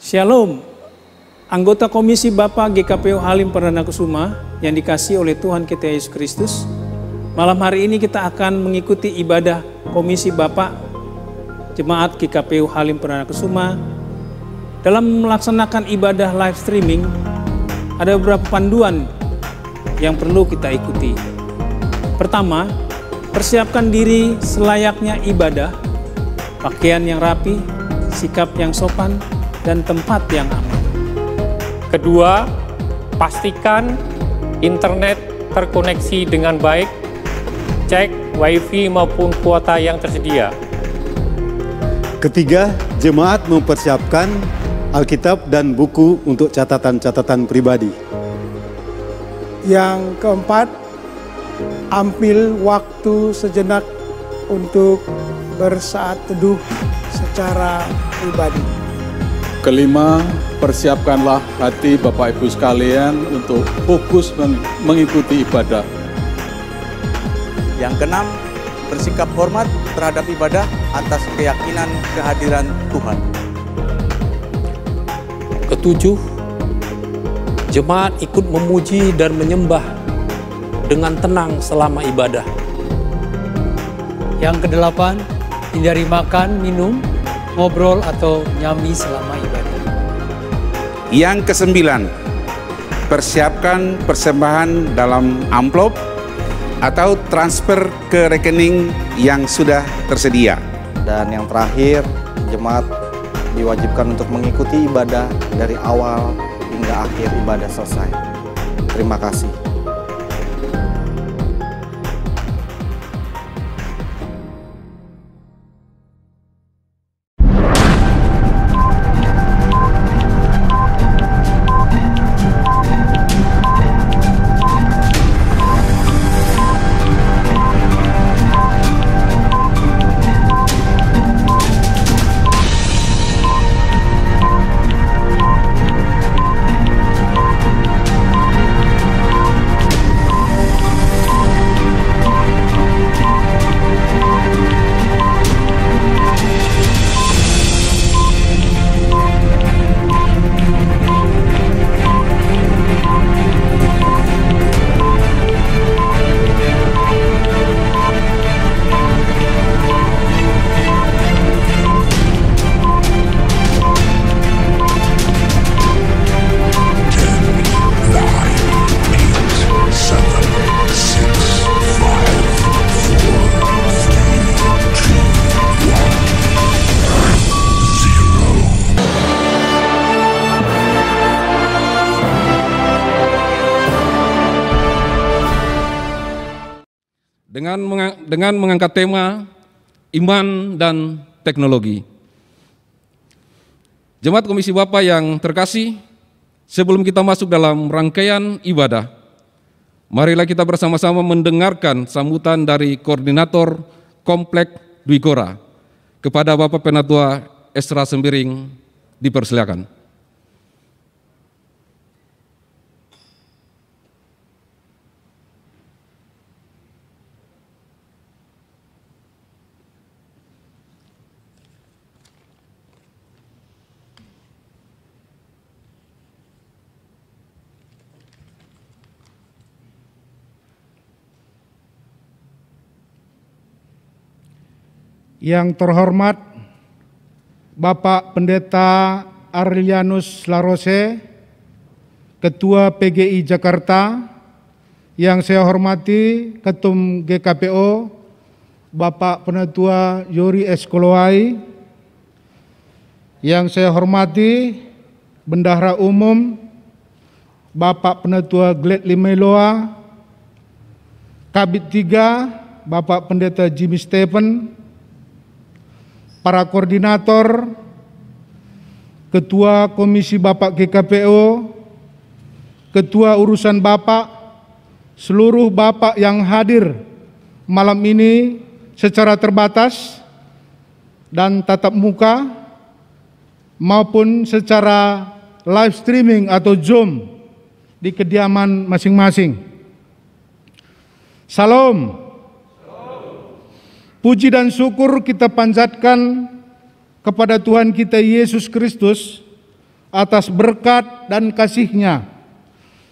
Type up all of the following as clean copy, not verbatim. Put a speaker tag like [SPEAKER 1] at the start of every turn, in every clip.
[SPEAKER 1] Shalom, anggota Komisi Bapa GKPO Halim Perdana Kusuma yang dikasihi oleh Tuhan kita Yesus Kristus. Malam hari ini kita akan mengikuti ibadah Komisi Bapa Jemaat GKPO Halim Perdana Kusuma. Dalam melaksanakan ibadah live streaming, ada beberapa panduan yang perlu kita ikuti. Pertama, persiapkan diri selayaknya ibadah, pakaian yang rapi, sikap yang sopan, dan tempat yang aman.
[SPEAKER 2] Kedua, pastikan internet terkoneksi dengan baik, cek wifi maupun kuota yang tersedia.
[SPEAKER 3] Ketiga, jemaat mempersiapkan Alkitab dan buku untuk catatan-catatan pribadi.
[SPEAKER 4] Yang keempat, ambil waktu sejenak untuk bersaat teduh secara pribadi.
[SPEAKER 5] Kelima, persiapkanlah hati Bapak Ibu sekalian untuk fokus mengikuti ibadah.
[SPEAKER 6] Yang keenam, bersikap hormat terhadap ibadah atas keyakinan kehadiran Tuhan.
[SPEAKER 7] Ketujuh, jemaat ikut memuji dan menyembah dengan tenang selama ibadah.
[SPEAKER 8] Yang kedelapan, hindari makan, minum, ngobrol atau nyami selama ibadah.
[SPEAKER 9] Yang kesembilan, persiapkan persembahan dalam amplop atau transfer ke rekening yang sudah tersedia.
[SPEAKER 10] Dan yang terakhir, jemaat diwajibkan untuk mengikuti ibadah dari awal hingga akhir ibadah selesai. Terima kasih.
[SPEAKER 11] Dengan mengangkat tema iman dan teknologi. Jemaat Komisi Bapa yang terkasih, sebelum kita masuk dalam rangkaian ibadah, marilah kita bersama-sama mendengarkan sambutan dari Koordinator Komplek Dwi Kora. Kepada Bapak Penatua Esra Sembiring, dipersilakan.
[SPEAKER 12] Yang terhormat Bapak Pendeta Arlianus Larose, Ketua PGI Jakarta, yang saya hormati Ketum GKPO Bapak Penatua Yori Eskolowai, yang saya hormati Bendahara Umum Bapak Penatua Gled Limeloa, Kabid 3 Bapak Pendeta Jimmy Stephen, para koordinator, Ketua Komisi Bapak GKPO, Ketua Urusan Bapak, seluruh Bapak yang hadir malam ini secara terbatas dan tatap muka maupun secara live streaming atau Zoom di kediaman masing-masing. Salam. Puji dan syukur kita panjatkan kepada Tuhan kita Yesus Kristus atas berkat dan kasih-Nya,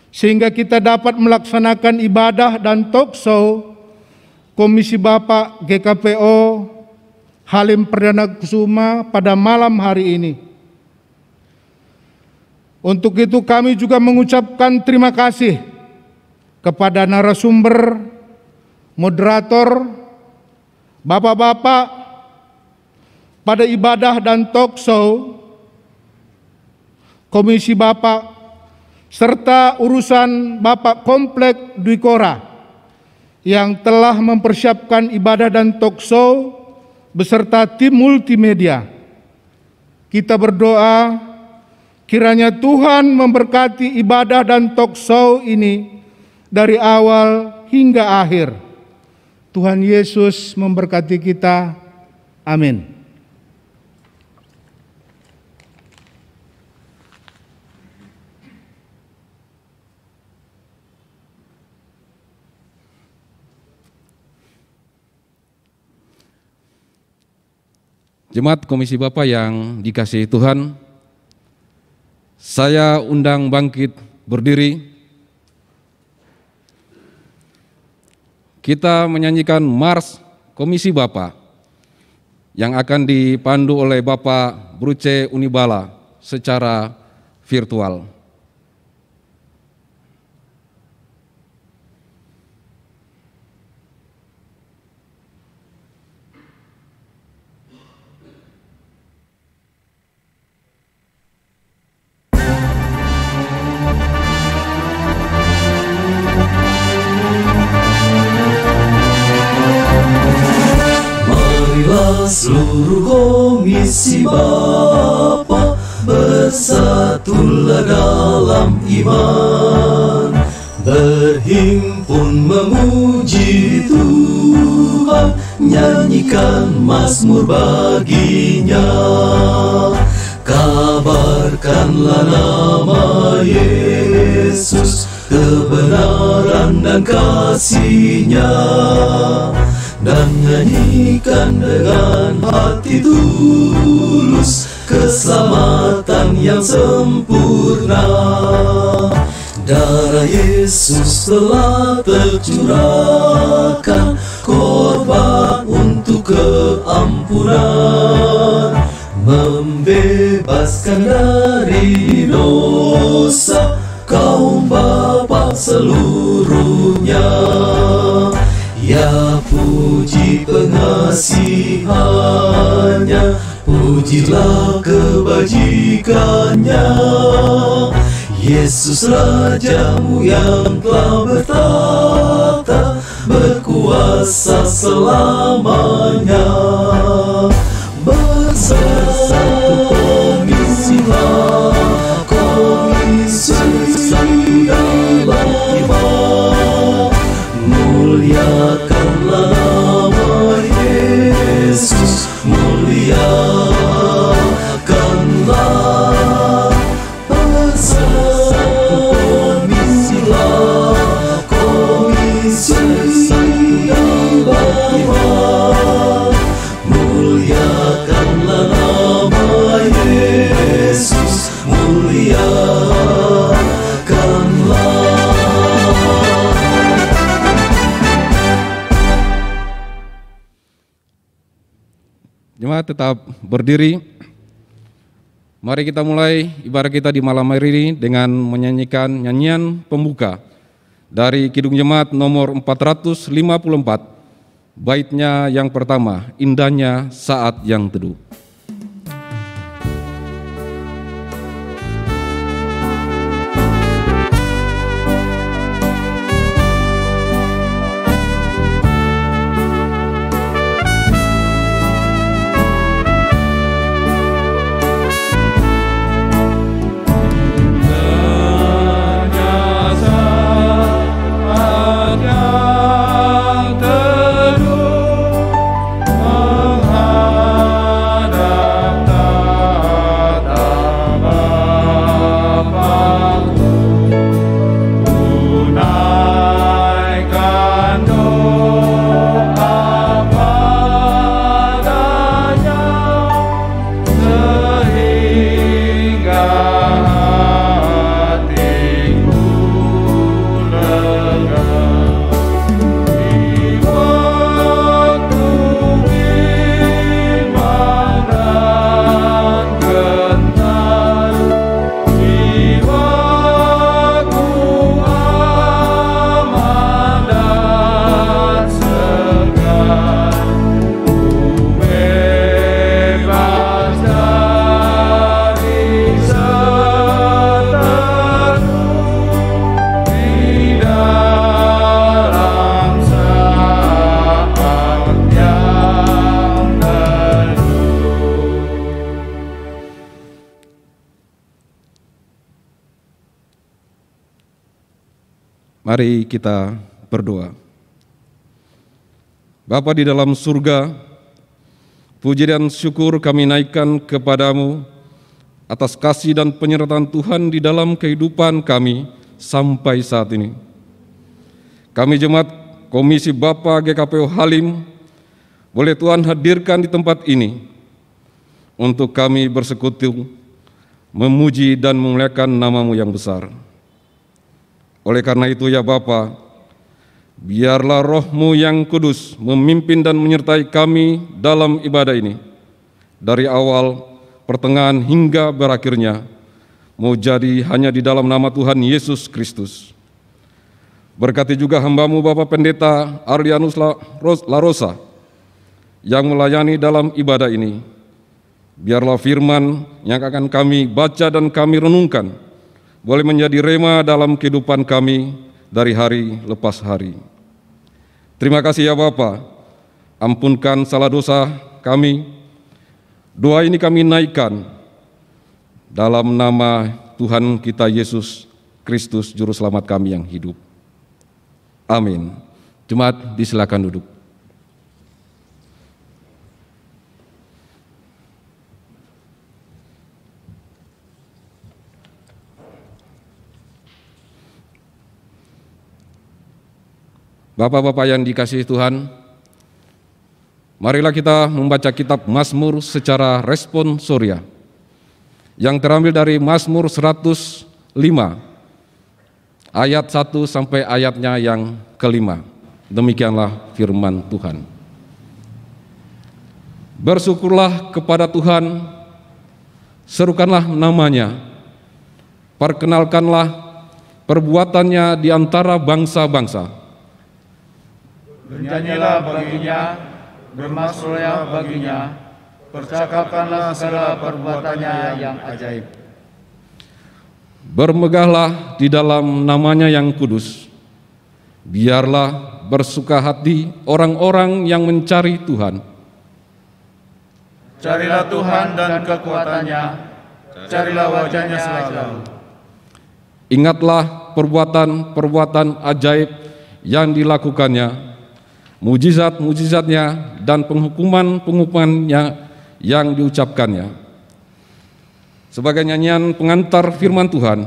[SPEAKER 12] sehingga kita dapat melaksanakan ibadah dan talkshow Komisi Bapak GKPO Halim Perdana Kusuma pada malam hari ini. Untuk itu kami juga mengucapkan terima kasih kepada narasumber, moderator, bapak-bapak pada ibadah dan talkshow Komisi Bapak serta urusan Bapak Komplek Dwi Kora yang telah mempersiapkan ibadah dan talkshow beserta tim multimedia. Kita berdoa kiranya Tuhan memberkati ibadah dan talkshow ini dari awal hingga akhir. Tuhan Yesus memberkati kita. Amin.
[SPEAKER 11] Jemaat Komisi Bapak yang dikasihi Tuhan, saya undang bangkit berdiri. Kita menyanyikan Mars Komisi Bapak yang akan dipandu oleh Bapak Bruce Unibala secara virtual.
[SPEAKER 13] Seluruh komisi Bapa bersatulah dalam iman, berhimpun memuji Tuhan, nyanyikan mazmur baginya. Kabarkanlah nama Yesus, kebenaran dan kasih-Nya, dan nyanyikan dengan hati tulus keselamatan yang sempurna. Darah Yesus telah tercurahkan, korban untuk keampunan, membebaskan dari dosa kaum bapa seluruhnya. Ya puji pengasihannya, pujilah kebajikannya. Yesus Rajamu yang telah bertata, berkuasa selamanya. Bersatu komisilah, komisi dalam iman, muliakanlah nama Yesus, muliakanlah. Bersatu komisilah, komisi dalam iman, muliakanlah nama Yesus, muliakanlah.
[SPEAKER 11] Jemaat tetap berdiri. Mari kita mulai ibadah kita di malam hari ini dengan menyanyikan nyanyian pembuka dari Kidung Jemaat nomor 454, baitnya yang pertama, Indahnya Saat Yang Teduh.
[SPEAKER 13] Menghadap
[SPEAKER 11] Mari kita berdoa. Bapa di dalam surga, puji dan syukur kami naikkan kepadamu atas kasih dan penyertaan Tuhan di dalam kehidupan kami sampai saat ini. Kami jemaat Komisi Bapa GKPO Halim, boleh Tuhan hadirkan di tempat ini untuk kami bersekutu, memuji dan memuliakan nama-Mu yang besar. Oleh karena itu ya Bapa, biarlah Roh-Mu yang kudus memimpin dan menyertai kami dalam ibadah ini. Dari awal, pertengahan hingga berakhirnya, mau jadi hanya di dalam nama Tuhan Yesus Kristus. Berkati juga hamba-Mu Bapak Pendeta Arlianus Larosa yang melayani dalam ibadah ini. Biarlah firman yang akan kami baca dan kami renungkan boleh menjadi rema dalam kehidupan kami dari hari lepas hari. Terima kasih ya Bapa, ampunkan salah dosa kami. Doa ini kami naikkan dalam nama Tuhan kita Yesus Kristus, Juru Selamat kami yang hidup. Amin. Jemaat disilakan duduk. Bapak-bapak yang dikasihi Tuhan, marilah kita membaca kitab Mazmur secara responsoria yang terambil dari Mazmur 105 ayat 1 sampai ayatnya yang kelima. Demikianlah firman Tuhan. Bersyukurlah kepada Tuhan, serukanlah namanya, perkenalkanlah perbuatannya di antara bangsa-bangsa.
[SPEAKER 14] Bernyanyilah baginya, bermaksudnya baginya, percakapkanlah segala perbuatannya yang ajaib.
[SPEAKER 11] Bermegahlah di dalam namanya yang kudus. Biarlah bersuka hati orang-orang yang mencari Tuhan.
[SPEAKER 14] Carilah Tuhan dan kekuatannya, carilah wajahnya selalu.
[SPEAKER 11] Ingatlah perbuatan-perbuatan ajaib yang dilakukannya, mujizat-mujizatnya dan penghukuman-penghukumannya yang diucapkannya. Sebagai nyanyian pengantar firman Tuhan,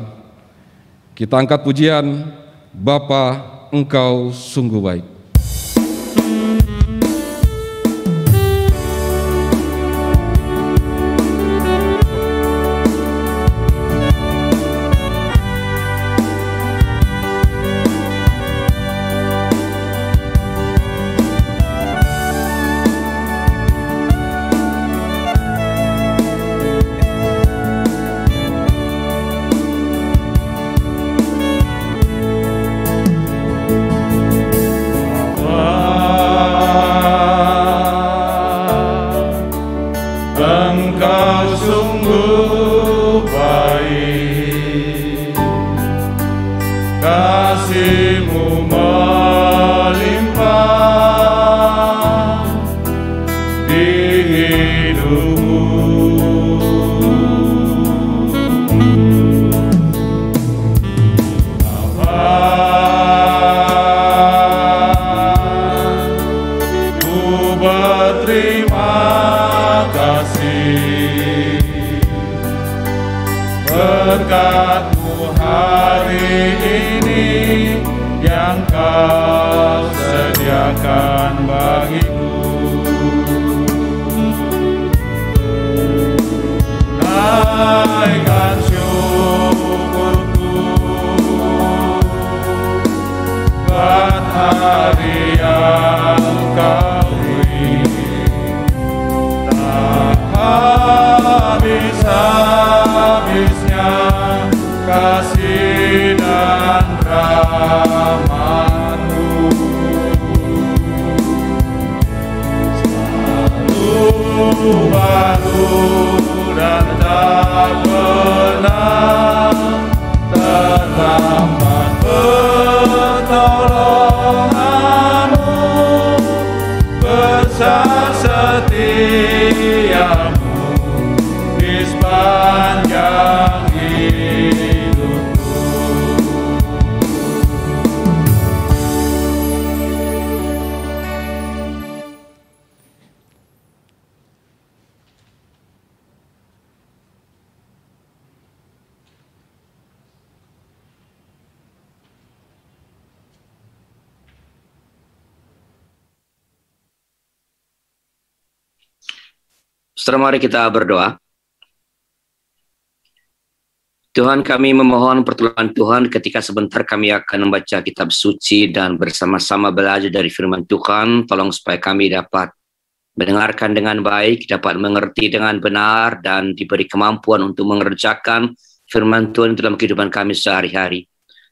[SPEAKER 11] kita angkat pujian, Bapa, Engkau sungguh baik.
[SPEAKER 14] Berkat-Mu hari ini yang Kau sediakan bagiku. Naikkan syukurku buat hari yang Kau beri. Tak habis-habisnya kasih dan rahmat-Mu.
[SPEAKER 15] Saudara, mari kita berdoa. Tuhan, kami memohon pertolongan Tuhan ketika sebentar kami akan membaca kitab suci dan bersama-sama belajar dari firman Tuhan. Tolong supaya kami dapat mendengarkan dengan baik, dapat mengerti dengan benar, dan diberi kemampuan untuk mengerjakan firman Tuhan dalam kehidupan kami sehari-hari.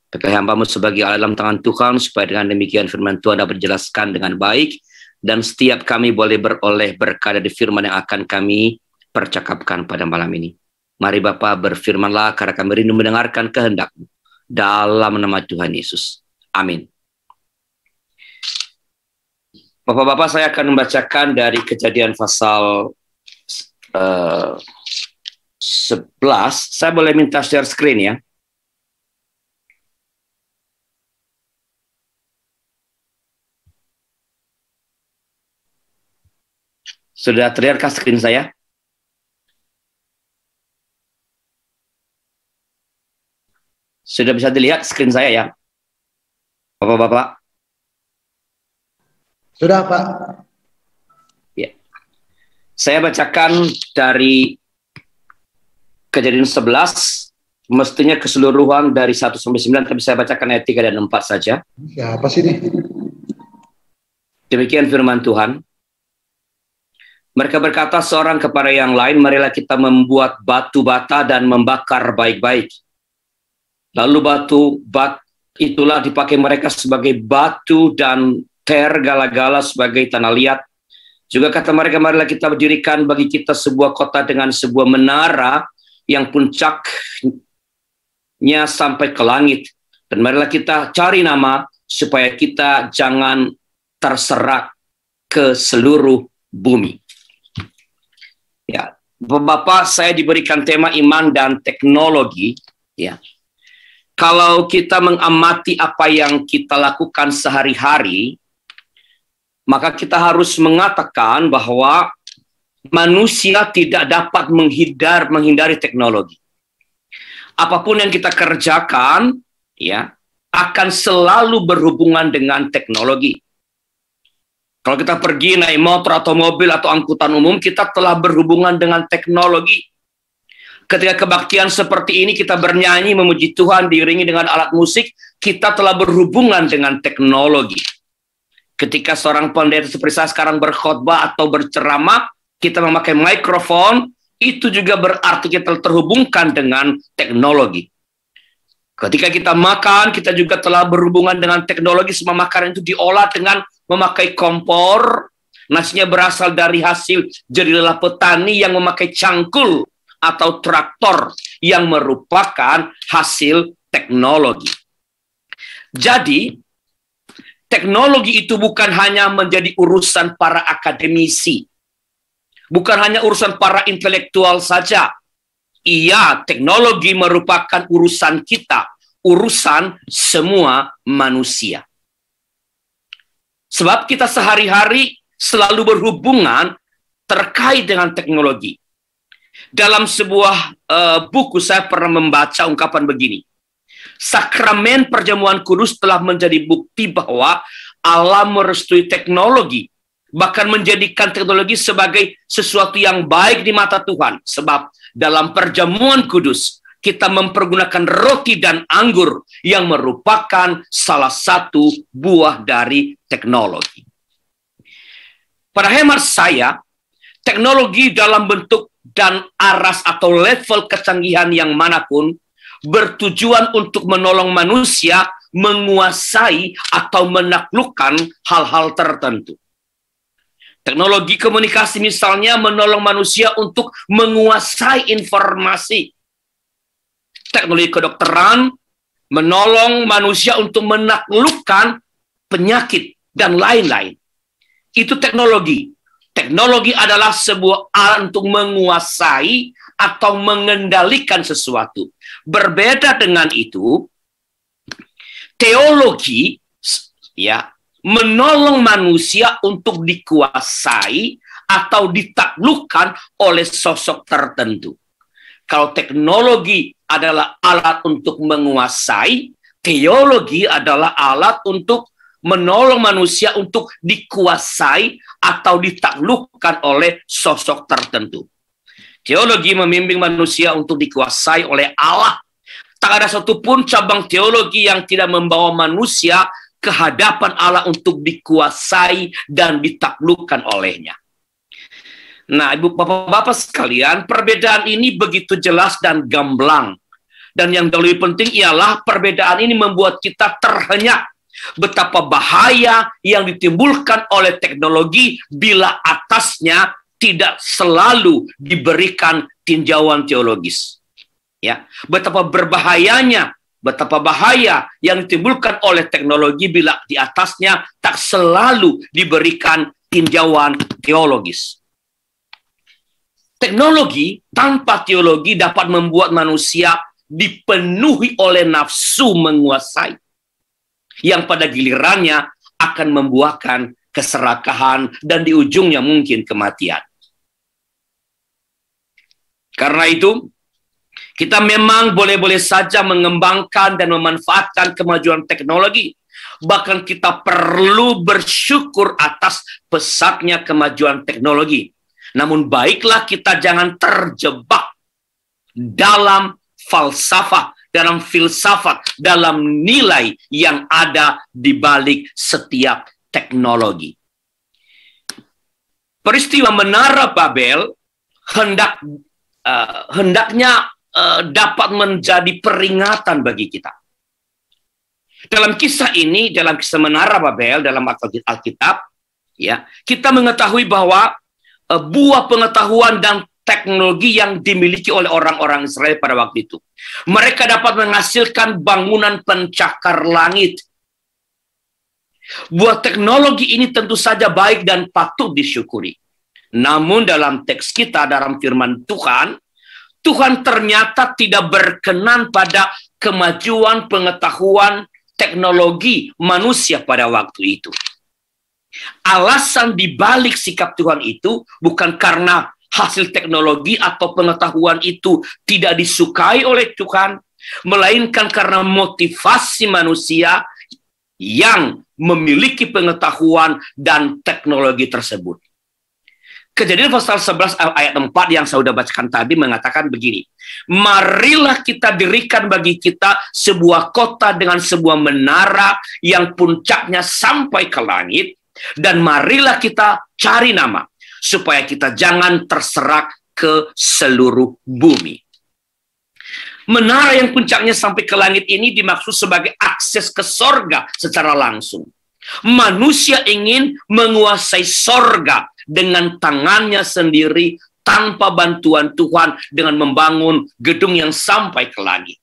[SPEAKER 15] Pakai hamba-Mu sebagai alat dalam tangan Tuhan, supaya dengan demikian firman Tuhan dapat dijelaskan dengan baik, dan setiap kami boleh beroleh berkah dari firman yang akan kami percakapkan pada malam ini. Mari Bapa, berfirmanlah karena kami rindu mendengarkan kehendak-Mu. Dalam nama Tuhan Yesus. Amin. Bapak-bapak, saya akan membacakan dari Kejadian pasal 11. Saya boleh minta share screen ya. Sudah terlihatkah screen saya? Sudah bisa dilihat screen saya ya, Bapak-bapak?
[SPEAKER 16] Sudah, Pak.
[SPEAKER 15] Ya. Saya bacakan dari Kejadian 11, mestinya keseluruhan dari 1 sampai 9, tapi saya bacakan ayat 3 dan 4 saja.
[SPEAKER 16] Siapa sih ini?
[SPEAKER 15] Demikian firman Tuhan. Mereka berkata seorang kepada yang lain, marilah kita membuat batu bata dan membakar baik-baik. Lalu batu itulah dipakai mereka sebagai batu dan ter gala-gala sebagai tanah liat. Juga kata mereka, marilah kita berdirikan bagi kita sebuah kota dengan sebuah menara yang puncaknya sampai ke langit. Dan marilah kita cari nama supaya kita jangan terserak ke seluruh bumi. Ya, Bapak, saya diberikan tema iman dan teknologi. Ya. Kalau kita mengamati apa yang kita lakukan sehari-hari, maka kita harus mengatakan bahwa manusia tidak dapat menghindari teknologi. Apapun yang kita kerjakan, ya, akan selalu berhubungan dengan teknologi. Kalau kita pergi naik motor atau mobil atau angkutan umum, kita telah berhubungan dengan teknologi. Ketika kebaktian seperti ini, kita bernyanyi, memuji Tuhan, diiringi dengan alat musik, kita telah berhubungan dengan teknologi. Ketika seorang pendeta seperti saya sekarang berkhotbah atau berceramah, kita memakai mikrofon, itu juga berarti kita terhubungkan dengan teknologi. Ketika kita makan, kita juga telah berhubungan dengan teknologi. Semua makanan itu diolah dengan memakai kompor. Nasinya berasal dari hasil jerilah petani yang memakai cangkul atau traktor yang merupakan hasil teknologi. Jadi, teknologi itu bukan hanya menjadi urusan para akademisi, bukan hanya urusan para intelektual saja. Iya, teknologi merupakan urusan kita, urusan semua manusia. Sebab kita sehari-hari selalu berhubungan terkait dengan teknologi. Dalam sebuah buku saya pernah membaca ungkapan begini. Sakramen perjamuan kudus telah menjadi bukti bahwa Allah merestui teknologi, bahkan menjadikan teknologi sebagai sesuatu yang baik di mata Tuhan. Sebab dalam perjamuan kudus kita mempergunakan roti dan anggur yang merupakan salah satu buah dari teknologi. Pada hemat saya, teknologi dalam bentuk dan aras atau level kecanggihan yang manapun bertujuan untuk menolong manusia menguasai atau menaklukkan hal-hal tertentu. Teknologi komunikasi misalnya menolong manusia untuk menguasai informasi. Teknologi kedokteran menolong manusia untuk menaklukkan penyakit dan lain-lain. Itu teknologi. Teknologi adalah sebuah alat untuk menguasai atau mengendalikan sesuatu. Berbeda dengan itu, teologi ya menolong manusia untuk dikuasai atau ditaklukkan oleh sosok tertentu. Kalau teknologi adalah alat untuk menguasai, teologi adalah alat untuk menolong manusia untuk dikuasai atau ditaklukkan oleh sosok tertentu. Teologi membimbing manusia untuk dikuasai oleh Allah. Tak ada satupun cabang teologi yang tidak membawa manusia ke hadapan Allah untuk dikuasai dan ditaklukkan olehnya. Nah, ibu bapak-bapak sekalian, perbedaan ini begitu jelas dan gamblang. Dan yang lebih penting ialah perbedaan ini membuat kita terhenyak betapa bahaya yang ditimbulkan oleh teknologi bila atasnya tidak selalu diberikan tinjauan teologis. Ya, betapa berbahayanya, betapa bahaya yang ditimbulkan oleh teknologi bila di atasnya tak selalu diberikan tinjauan teologis. Teknologi tanpa teologi dapat membuat manusia dipenuhi oleh nafsu menguasai, yang pada gilirannya akan membuahkan keserakahan dan di ujungnya mungkin kematian. Karena itu, kita memang boleh-boleh saja mengembangkan dan memanfaatkan kemajuan teknologi. Bahkan kita perlu bersyukur atas pesatnya kemajuan teknologi. Namun baiklah kita jangan terjebak dalam falsafah, dalam filsafat, dalam nilai yang ada di balik setiap teknologi. Peristiwa Menara Babel hendaknya dapat menjadi peringatan bagi kita. Dalam kisah ini, dalam kisah Menara Babel, dalam Alkitab, ya, kita mengetahui bahwa buah pengetahuan dan teknologi yang dimiliki oleh orang-orang Israel pada waktu itu. Mereka dapat menghasilkan bangunan pencakar langit. Buah teknologi ini tentu saja baik dan patut disyukuri. Namun dalam teks kita, dalam firman Tuhan, Tuhan ternyata tidak berkenan pada kemajuan pengetahuan teknologi manusia pada waktu itu. Alasan dibalik sikap Tuhan itu bukan karena hasil teknologi atau pengetahuan itu tidak disukai oleh Tuhan, melainkan karena motivasi manusia yang memiliki pengetahuan dan teknologi tersebut. Kejadian pasal 11 ayat 4 yang saya sudah bacakan tadi mengatakan begini, marilah kita dirikan bagi kita sebuah kota dengan sebuah menara yang puncaknya sampai ke langit, dan marilah kita cari nama, supaya kita jangan terserak ke seluruh bumi. Menara yang puncaknya sampai ke langit ini dimaksud sebagai akses ke sorga secara langsung. Manusia ingin menguasai sorga dengan tangannya sendiri tanpa bantuan Tuhan dengan membangun gedung yang sampai ke langit.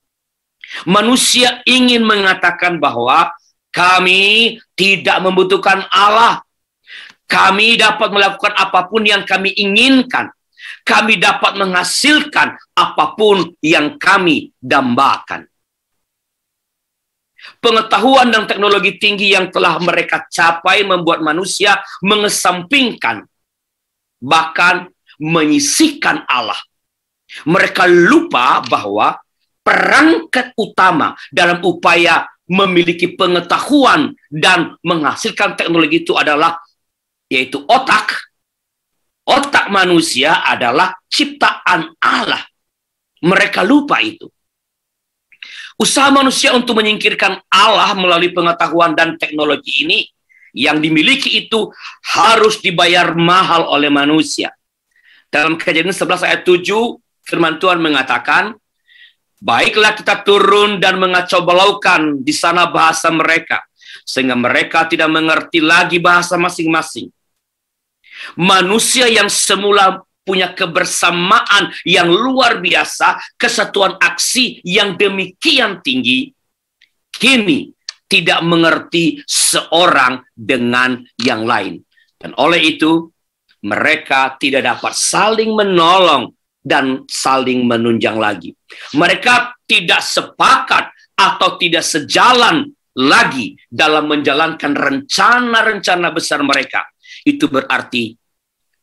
[SPEAKER 15] Manusia ingin mengatakan bahwa kami tidak membutuhkan Allah. Kami dapat melakukan apapun yang kami inginkan. Kami dapat menghasilkan apapun yang kami dambakan. Pengetahuan dan teknologi tinggi yang telah mereka capai membuat manusia mengesampingkan, bahkan menyisihkan Allah. Mereka lupa bahwa perangkat utama dalam upaya memiliki pengetahuan dan menghasilkan teknologi itu adalah yaitu otak. Otak manusia adalah ciptaan Allah. Mereka lupa itu. Usaha manusia untuk menyingkirkan Allah melalui pengetahuan dan teknologi ini yang dimiliki itu harus dibayar mahal oleh manusia. Dalam Kejadian 11 ayat 7, firman Tuhan mengatakan, baiklah kita turun dan mengacau balaukan di sana bahasa mereka, sehingga mereka tidak mengerti lagi bahasa masing-masing. Manusia yang semula punya kebersamaan yang luar biasa, kesatuan aksi yang demikian tinggi, kini tidak mengerti seorang dengan yang lain. Dan oleh itu, mereka tidak dapat saling menolong dan saling menunjang lagi. Mereka tidak sepakat atau tidak sejalan lagi dalam menjalankan rencana-rencana besar mereka. Itu berarti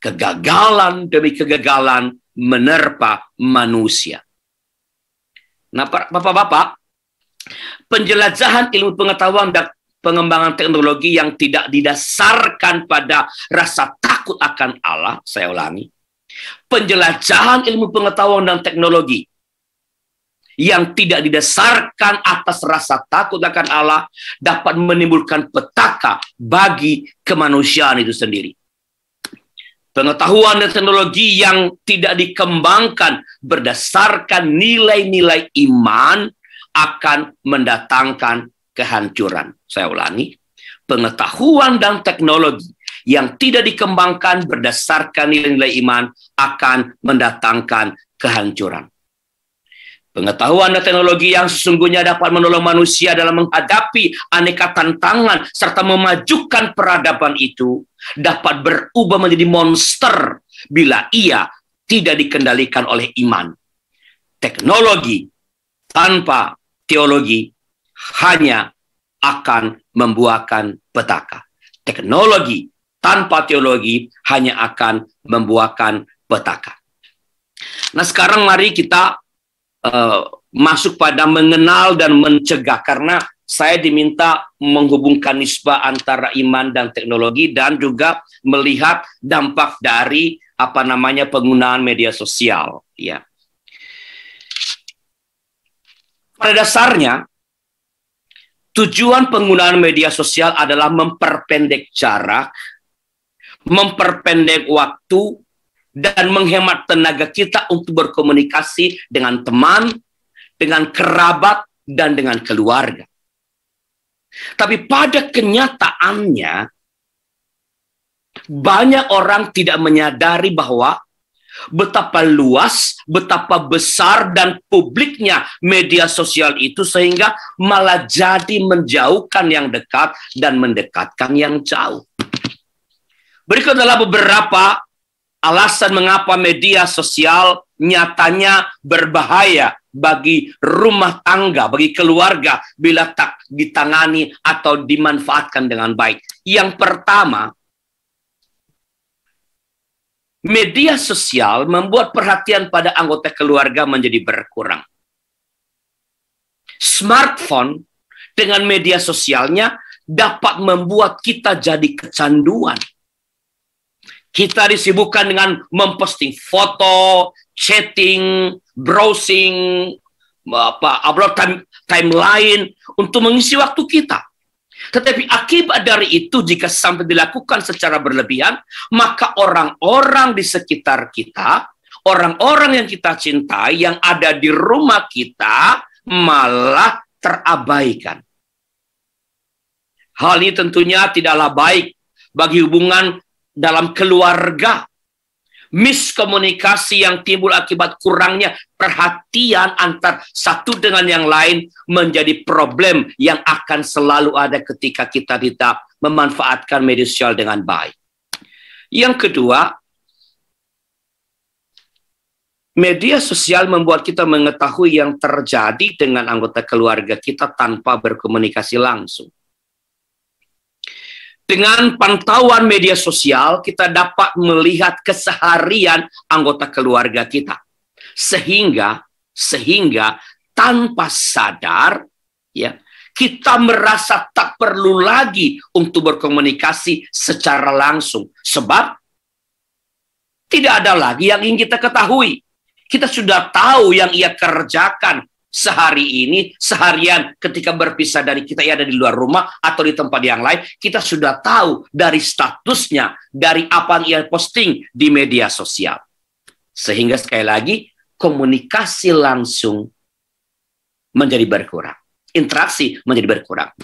[SPEAKER 15] kegagalan demi kegagalan menerpa manusia. Nah, Bapak-bapak, penjelajahan ilmu pengetahuan dan pengembangan teknologi yang tidak didasarkan pada rasa takut akan Allah, saya ulangi, penjelajahan ilmu pengetahuan dan teknologi yang tidak didasarkan atas rasa takut akan Allah dapat menimbulkan petaka bagi kemanusiaan itu sendiri. Pengetahuan dan teknologi yang tidak dikembangkan berdasarkan nilai-nilai iman akan mendatangkan kehancuran. Saya ulangi, pengetahuan dan teknologi yang tidak dikembangkan berdasarkan nilai-nilai iman akan mendatangkan kehancuran. Pengetahuan dan teknologi yang sesungguhnya dapat menolong manusia dalam menghadapi aneka tantangan serta memajukan peradaban itu dapat berubah menjadi monster bila ia tidak dikendalikan oleh iman. Teknologi tanpa teologi hanya akan membuahkan petaka. Teknologi tanpa teologi hanya akan membuahkan petaka. Nah, sekarang mari kita masuk pada mengenal dan mencegah, karena saya diminta menghubungkan nisbah antara iman dan teknologi dan juga melihat dampak dari penggunaan media sosial, ya. Pada dasarnya tujuan penggunaan media sosial adalah memperpendek jarak, memperpendek waktu, dan menghemat tenaga kita untuk berkomunikasi dengan teman, dengan kerabat, dan dengan keluarga. Tapi pada kenyataannya, banyak orang tidak menyadari bahwa betapa luas, betapa besar dan publiknya media sosial itu sehingga malah jadi menjauhkan yang dekat dan mendekatkan yang jauh. Berikut adalah beberapa alasan mengapa media sosial nyatanya berbahaya bagi rumah tangga, bagi keluarga bila tak ditangani atau dimanfaatkan dengan baik. Yang pertama, media sosial membuat perhatian pada anggota keluarga menjadi berkurang. Smartphone dengan media sosialnya dapat membuat kita jadi kecanduan. Kita disibukkan dengan memposting foto, chatting, browsing, upload timeline untuk mengisi waktu kita. Tetapi akibat dari itu jika sampai dilakukan secara berlebihan, maka orang-orang di sekitar kita, orang-orang yang kita cintai, yang ada di rumah kita, malah terabaikan. Hal ini tentunya tidaklah baik bagi hubungan dalam keluarga. Miskomunikasi yang timbul akibat kurangnya perhatian antar satu dengan yang lain menjadi problem yang akan selalu ada ketika kita tidak memanfaatkan media sosial dengan baik. Yang kedua, media sosial membuat kita mengetahui yang terjadi dengan anggota keluarga kita tanpa berkomunikasi langsung. Dengan pantauan media sosial, kita dapat melihat keseharian anggota keluarga kita. Sehingga tanpa sadar, ya, kita merasa tak perlu lagi untuk berkomunikasi secara langsung. Sebab tidak ada lagi yang ingin kita ketahui. Kita sudah tahu yang ia kerjakan sehari ini, seharian ketika berpisah dari kita, ia ada di luar rumah atau di tempat yang lain. Kita sudah tahu dari statusnya, dari apa yang ia posting di media sosial. Sehingga sekali lagi, komunikasi langsung menjadi berkurang. Interaksi menjadi berkurang.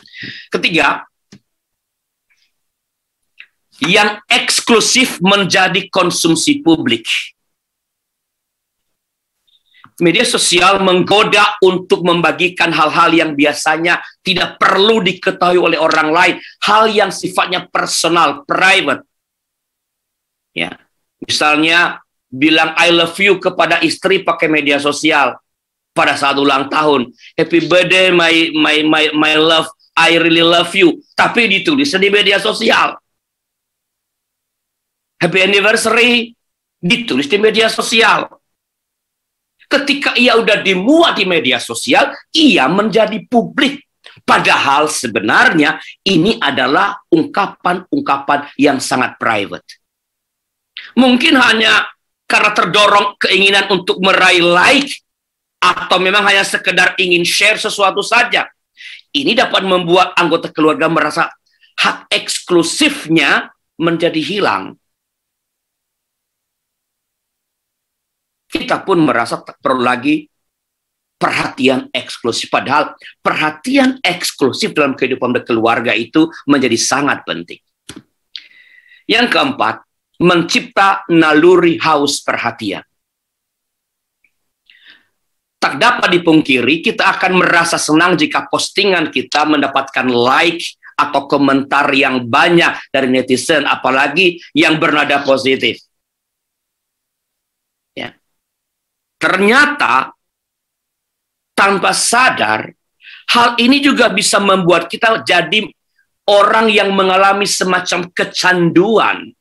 [SPEAKER 15] Ketiga, yang eksklusif menjadi konsumsi publik. Media sosial menggoda untuk membagikan hal-hal yang biasanya tidak perlu diketahui oleh orang lain, hal yang sifatnya personal, private. Ya, misalnya bilang I love you kepada istri pakai media sosial pada saat ulang tahun. Happy birthday my love, I really love you. Tapi ditulis di media sosial. Happy anniversary ditulis di media sosial. Ketika ia udah dimuat di media sosial, ia menjadi publik. Padahal sebenarnya ini adalah ungkapan-ungkapan yang sangat private. Mungkin hanya karena terdorong keinginan untuk meraih like, atau memang hanya sekedar ingin share sesuatu saja. Ini dapat membuat anggota keluarga merasa hak eksklusifnya menjadi hilang. Kita pun merasa tak perlu lagi perhatian eksklusif. Padahal perhatian eksklusif dalam kehidupan keluarga itu menjadi sangat penting. Yang keempat, mencipta naluri haus perhatian. Tak dapat dipungkiri, kita akan merasa senang jika postingan kita mendapatkan like atau komentar yang banyak dari netizen, apalagi yang bernada positif. Ya. Ternyata, tanpa sadar, hal ini juga bisa membuat kita jadi orang yang mengalami semacam kecanduan.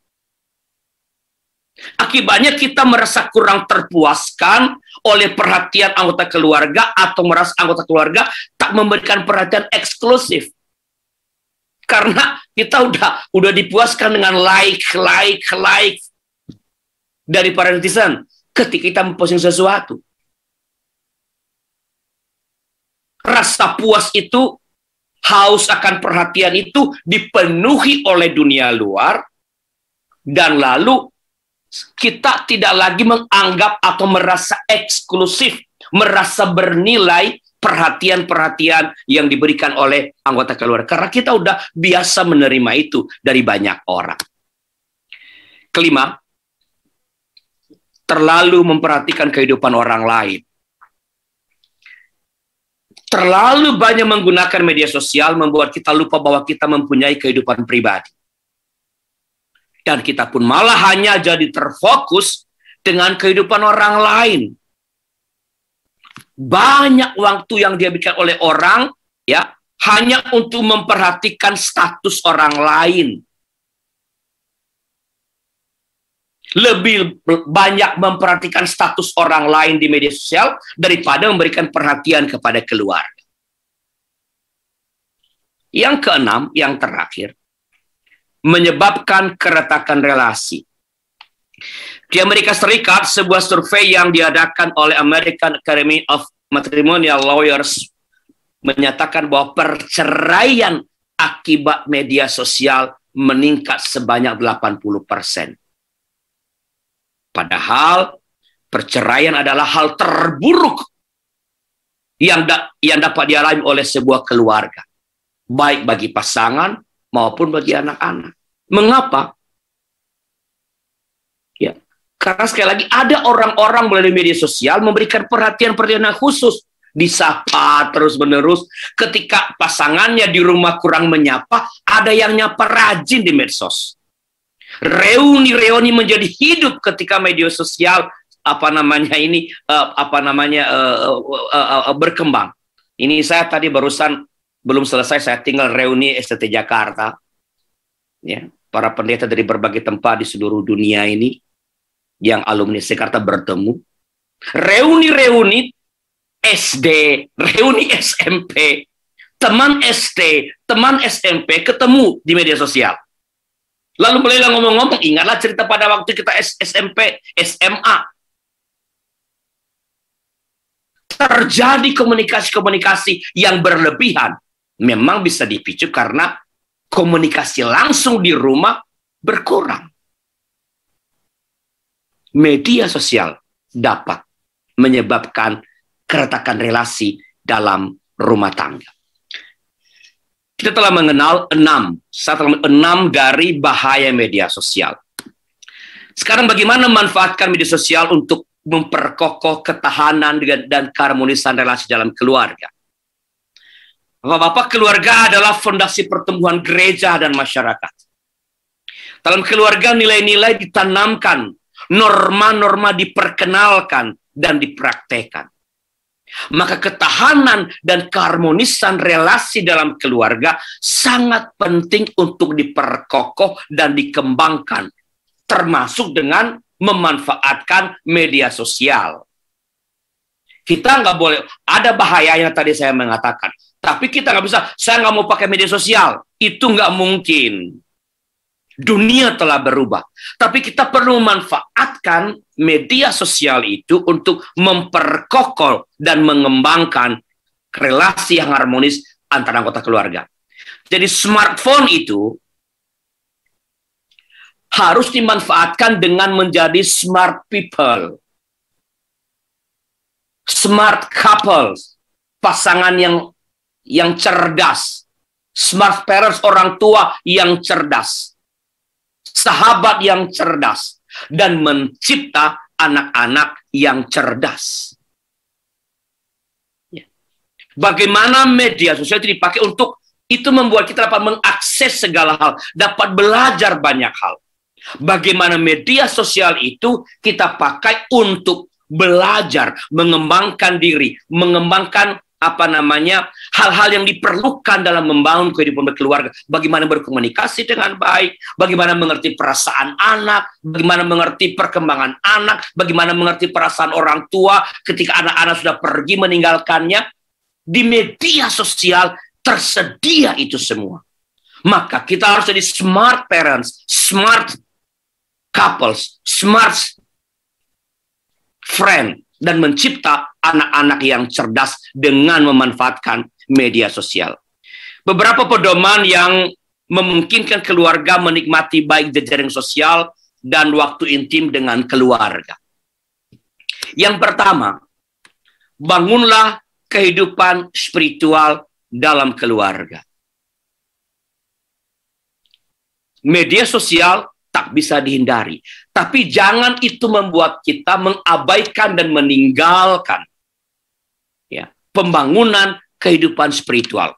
[SPEAKER 15] Akibatnya kita merasa kurang terpuaskan oleh perhatian anggota keluarga, atau merasa anggota keluarga tak memberikan perhatian eksklusif. Karena kita udah dipuaskan dengan like dari para netizen ketika kita memposting sesuatu. Rasa puas itu, haus akan perhatian itu dipenuhi oleh dunia luar, dan lalu kita tidak lagi menganggap atau merasa eksklusif, merasa bernilai perhatian-perhatian yang diberikan oleh anggota keluarga. Karena kita udah biasa menerima itu dari banyak orang. Kelima, terlalu memperhatikan kehidupan orang lain. Terlalu banyak menggunakan media sosial membuat kita lupa bahwa kita mempunyai kehidupan pribadi. Dan kita pun malah hanya jadi terfokus dengan kehidupan orang lain. Banyak waktu yang dihabiskan oleh orang, ya, hanya untuk memperhatikan status orang lain. Lebih banyak memperhatikan status orang lain di media sosial daripada memberikan perhatian kepada keluarga. Yang keenam, yang terakhir, menyebabkan keretakan relasi. Di Amerika Serikat, sebuah survei yang diadakan oleh American Academy of Matrimonial Lawyers menyatakan bahwa perceraian akibat media sosial meningkat sebanyak 80%. Padahal perceraian adalah hal terburuk yang dapat dialami oleh sebuah keluarga, baik bagi pasangan maupun bagi anak-anak. Mengapa? Ya, karena sekali lagi ada orang-orang melalui media sosial memberikan perhatian-perhatian khusus, disapa terus-menerus. Ketika pasangannya di rumah kurang menyapa, ada yang nyapa rajin di medsos. Reuni-reuni menjadi hidup ketika media sosial berkembang. Ini saya tadi barusan belum selesai, saya tinggal reuni STT Jakarta. Ya, para pendeta dari berbagai tempat di seluruh dunia ini yang alumni Jakarta bertemu. Reuni-reuni SD, reuni SMP, teman SD, teman SMP ketemu di media sosial. Lalu mulailah ngomong-ngomong, ingatlah cerita pada waktu kita SMP, SMA. Terjadi komunikasi-komunikasi yang berlebihan. Memang bisa dipicu karena komunikasi langsung di rumah berkurang. Media sosial dapat menyebabkan keretakan relasi dalam rumah tangga. Kita telah mengenal 6 dari bahaya media sosial. Sekarang bagaimana memanfaatkan media sosial untuk memperkokoh ketahanan dan keharmonisan relasi dalam keluarga? Bapak-bapak, keluarga adalah fondasi pertumbuhan gereja dan masyarakat. Dalam keluarga nilai-nilai ditanamkan, norma-norma diperkenalkan dan dipraktekkan. Maka ketahanan dan keharmonisan relasi dalam keluarga sangat penting untuk diperkokoh dan dikembangkan, termasuk dengan memanfaatkan media sosial. Kita nggak boleh, ada bahayanya tadi saya mengatakan. Tapi kita nggak bisa, saya nggak mau pakai media sosial. Itu nggak mungkin. Dunia telah berubah. Tapi kita perlu memanfaatkan media sosial itu untuk memperkokoh dan mengembangkan relasi yang harmonis antara anggota keluarga. Jadi smartphone itu harus dimanfaatkan dengan menjadi smart people. Smart couples, pasangan yang cerdas. Smart parents, orang tua yang cerdas. Sahabat yang cerdas. Dan mencipta anak-anak yang cerdas. Bagaimana media sosial itu dipakai untuk itu membuat kita dapat mengakses segala hal, dapat belajar banyak hal. Bagaimana media sosial itu kita pakai untuk belajar, mengembangkan diri, mengembangkan hal-hal yang diperlukan dalam membangun kehidupan berkeluarga. Bagaimana berkomunikasi dengan baik, bagaimana mengerti perasaan anak, bagaimana mengerti perkembangan anak, bagaimana mengerti perasaan orang tua ketika anak-anak sudah pergi meninggalkannya. Di media sosial tersedia itu semua. Maka kita harus jadi smart parents, smart couples, smart friend, dan mencipta anak-anak yang cerdas dengan memanfaatkan media sosial. Beberapa pedoman yang memungkinkan keluarga menikmati baik jejaring sosial dan waktu intim dengan keluarga. Yang pertama, bangunlah kehidupan spiritual dalam keluarga. Media sosial tak bisa dihindari. Tapi jangan itu membuat kita mengabaikan dan meninggalkan pembangunan kehidupan spiritual.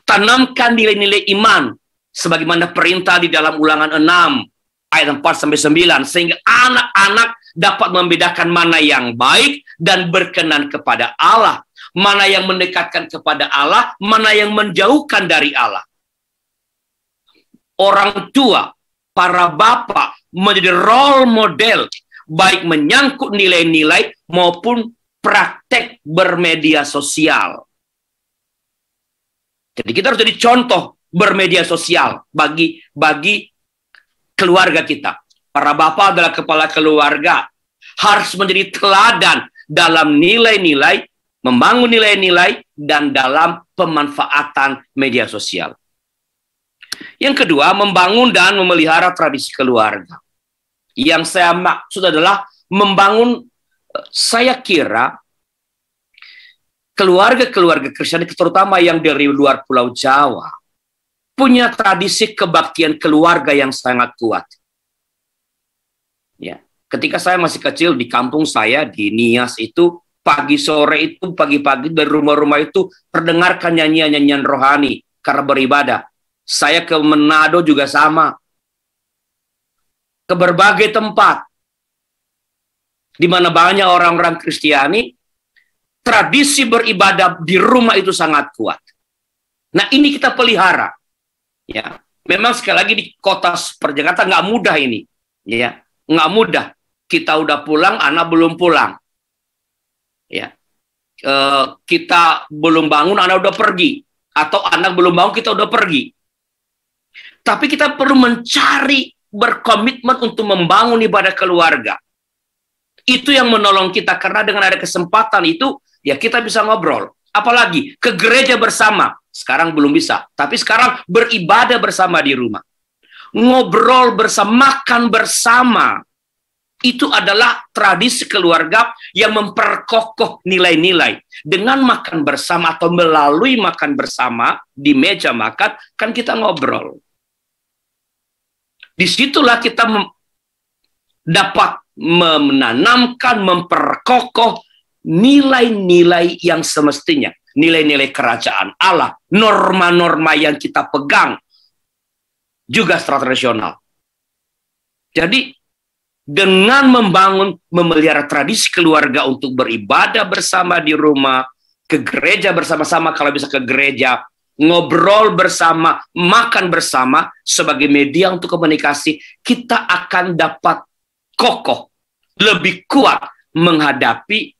[SPEAKER 15] Tanamkan nilai-nilai iman sebagaimana perintah di dalam Ulangan 6 ayat 4-9 sehingga anak-anak dapat membedakan mana yang baik dan berkenan kepada Allah, mana yang mendekatkan kepada Allah, mana yang menjauhkan dari Allah. Orang tua, para bapak menjadi role model baik menyangkut nilai-nilai maupun praktek bermedia sosial. Jadi kita harus jadi contoh bermedia sosial bagi keluarga kita. Para bapak adalah kepala keluarga, harus menjadi teladan dalam nilai-nilai, membangun nilai-nilai dan dalam pemanfaatan media sosial. Yang kedua, membangun dan memelihara tradisi keluarga. Yang saya maksud adalah membangun, saya kira, keluarga-keluarga Kristen, terutama yang dari luar Pulau Jawa, punya tradisi kebaktian keluarga yang sangat kuat. Ya, ketika saya masih kecil di kampung saya, di Nias itu, pagi sore itu, pagi-pagi dari rumah-rumah itu, terdengarkan nyanyian-nyanyian rohani karena beribadah. Saya ke Manado juga sama. Ke berbagai tempat. Di mana banyak orang-orang Kristiani, tradisi beribadah di rumah itu sangat kuat. Nah, ini kita pelihara. Ya, memang sekali lagi di kota seperti Jakarta nggak mudah ini. Ya, nggak mudah. Kita udah pulang, anak belum pulang. Ya, kita belum bangun, anak udah pergi. Atau anak belum bangun, kita udah pergi. Tapi kita perlu mencari, berkomitmen untuk membangun ibadah keluarga. Itu yang menolong kita, karena dengan ada kesempatan itu, ya kita bisa ngobrol. Apalagi ke gereja bersama. Sekarang belum bisa. Tapi sekarang beribadah bersama di rumah. Ngobrol bersama, makan bersama. Itu adalah tradisi keluarga yang memperkokoh nilai-nilai. Dengan makan bersama atau melalui makan bersama di meja makan, kan kita ngobrol. Disitulah kita dapat menanamkan, memperkokoh nilai-nilai yang semestinya. Nilai-nilai kerajaan Allah, norma-norma yang kita pegang, juga secara tradisional. Jadi, dengan membangun, memelihara tradisi keluarga untuk beribadah bersama di rumah, ke gereja bersama-sama kalau bisa ke gereja, ngobrol bersama, makan bersama sebagai media untuk komunikasi, kita akan dapat kokoh, lebih kuat menghadapi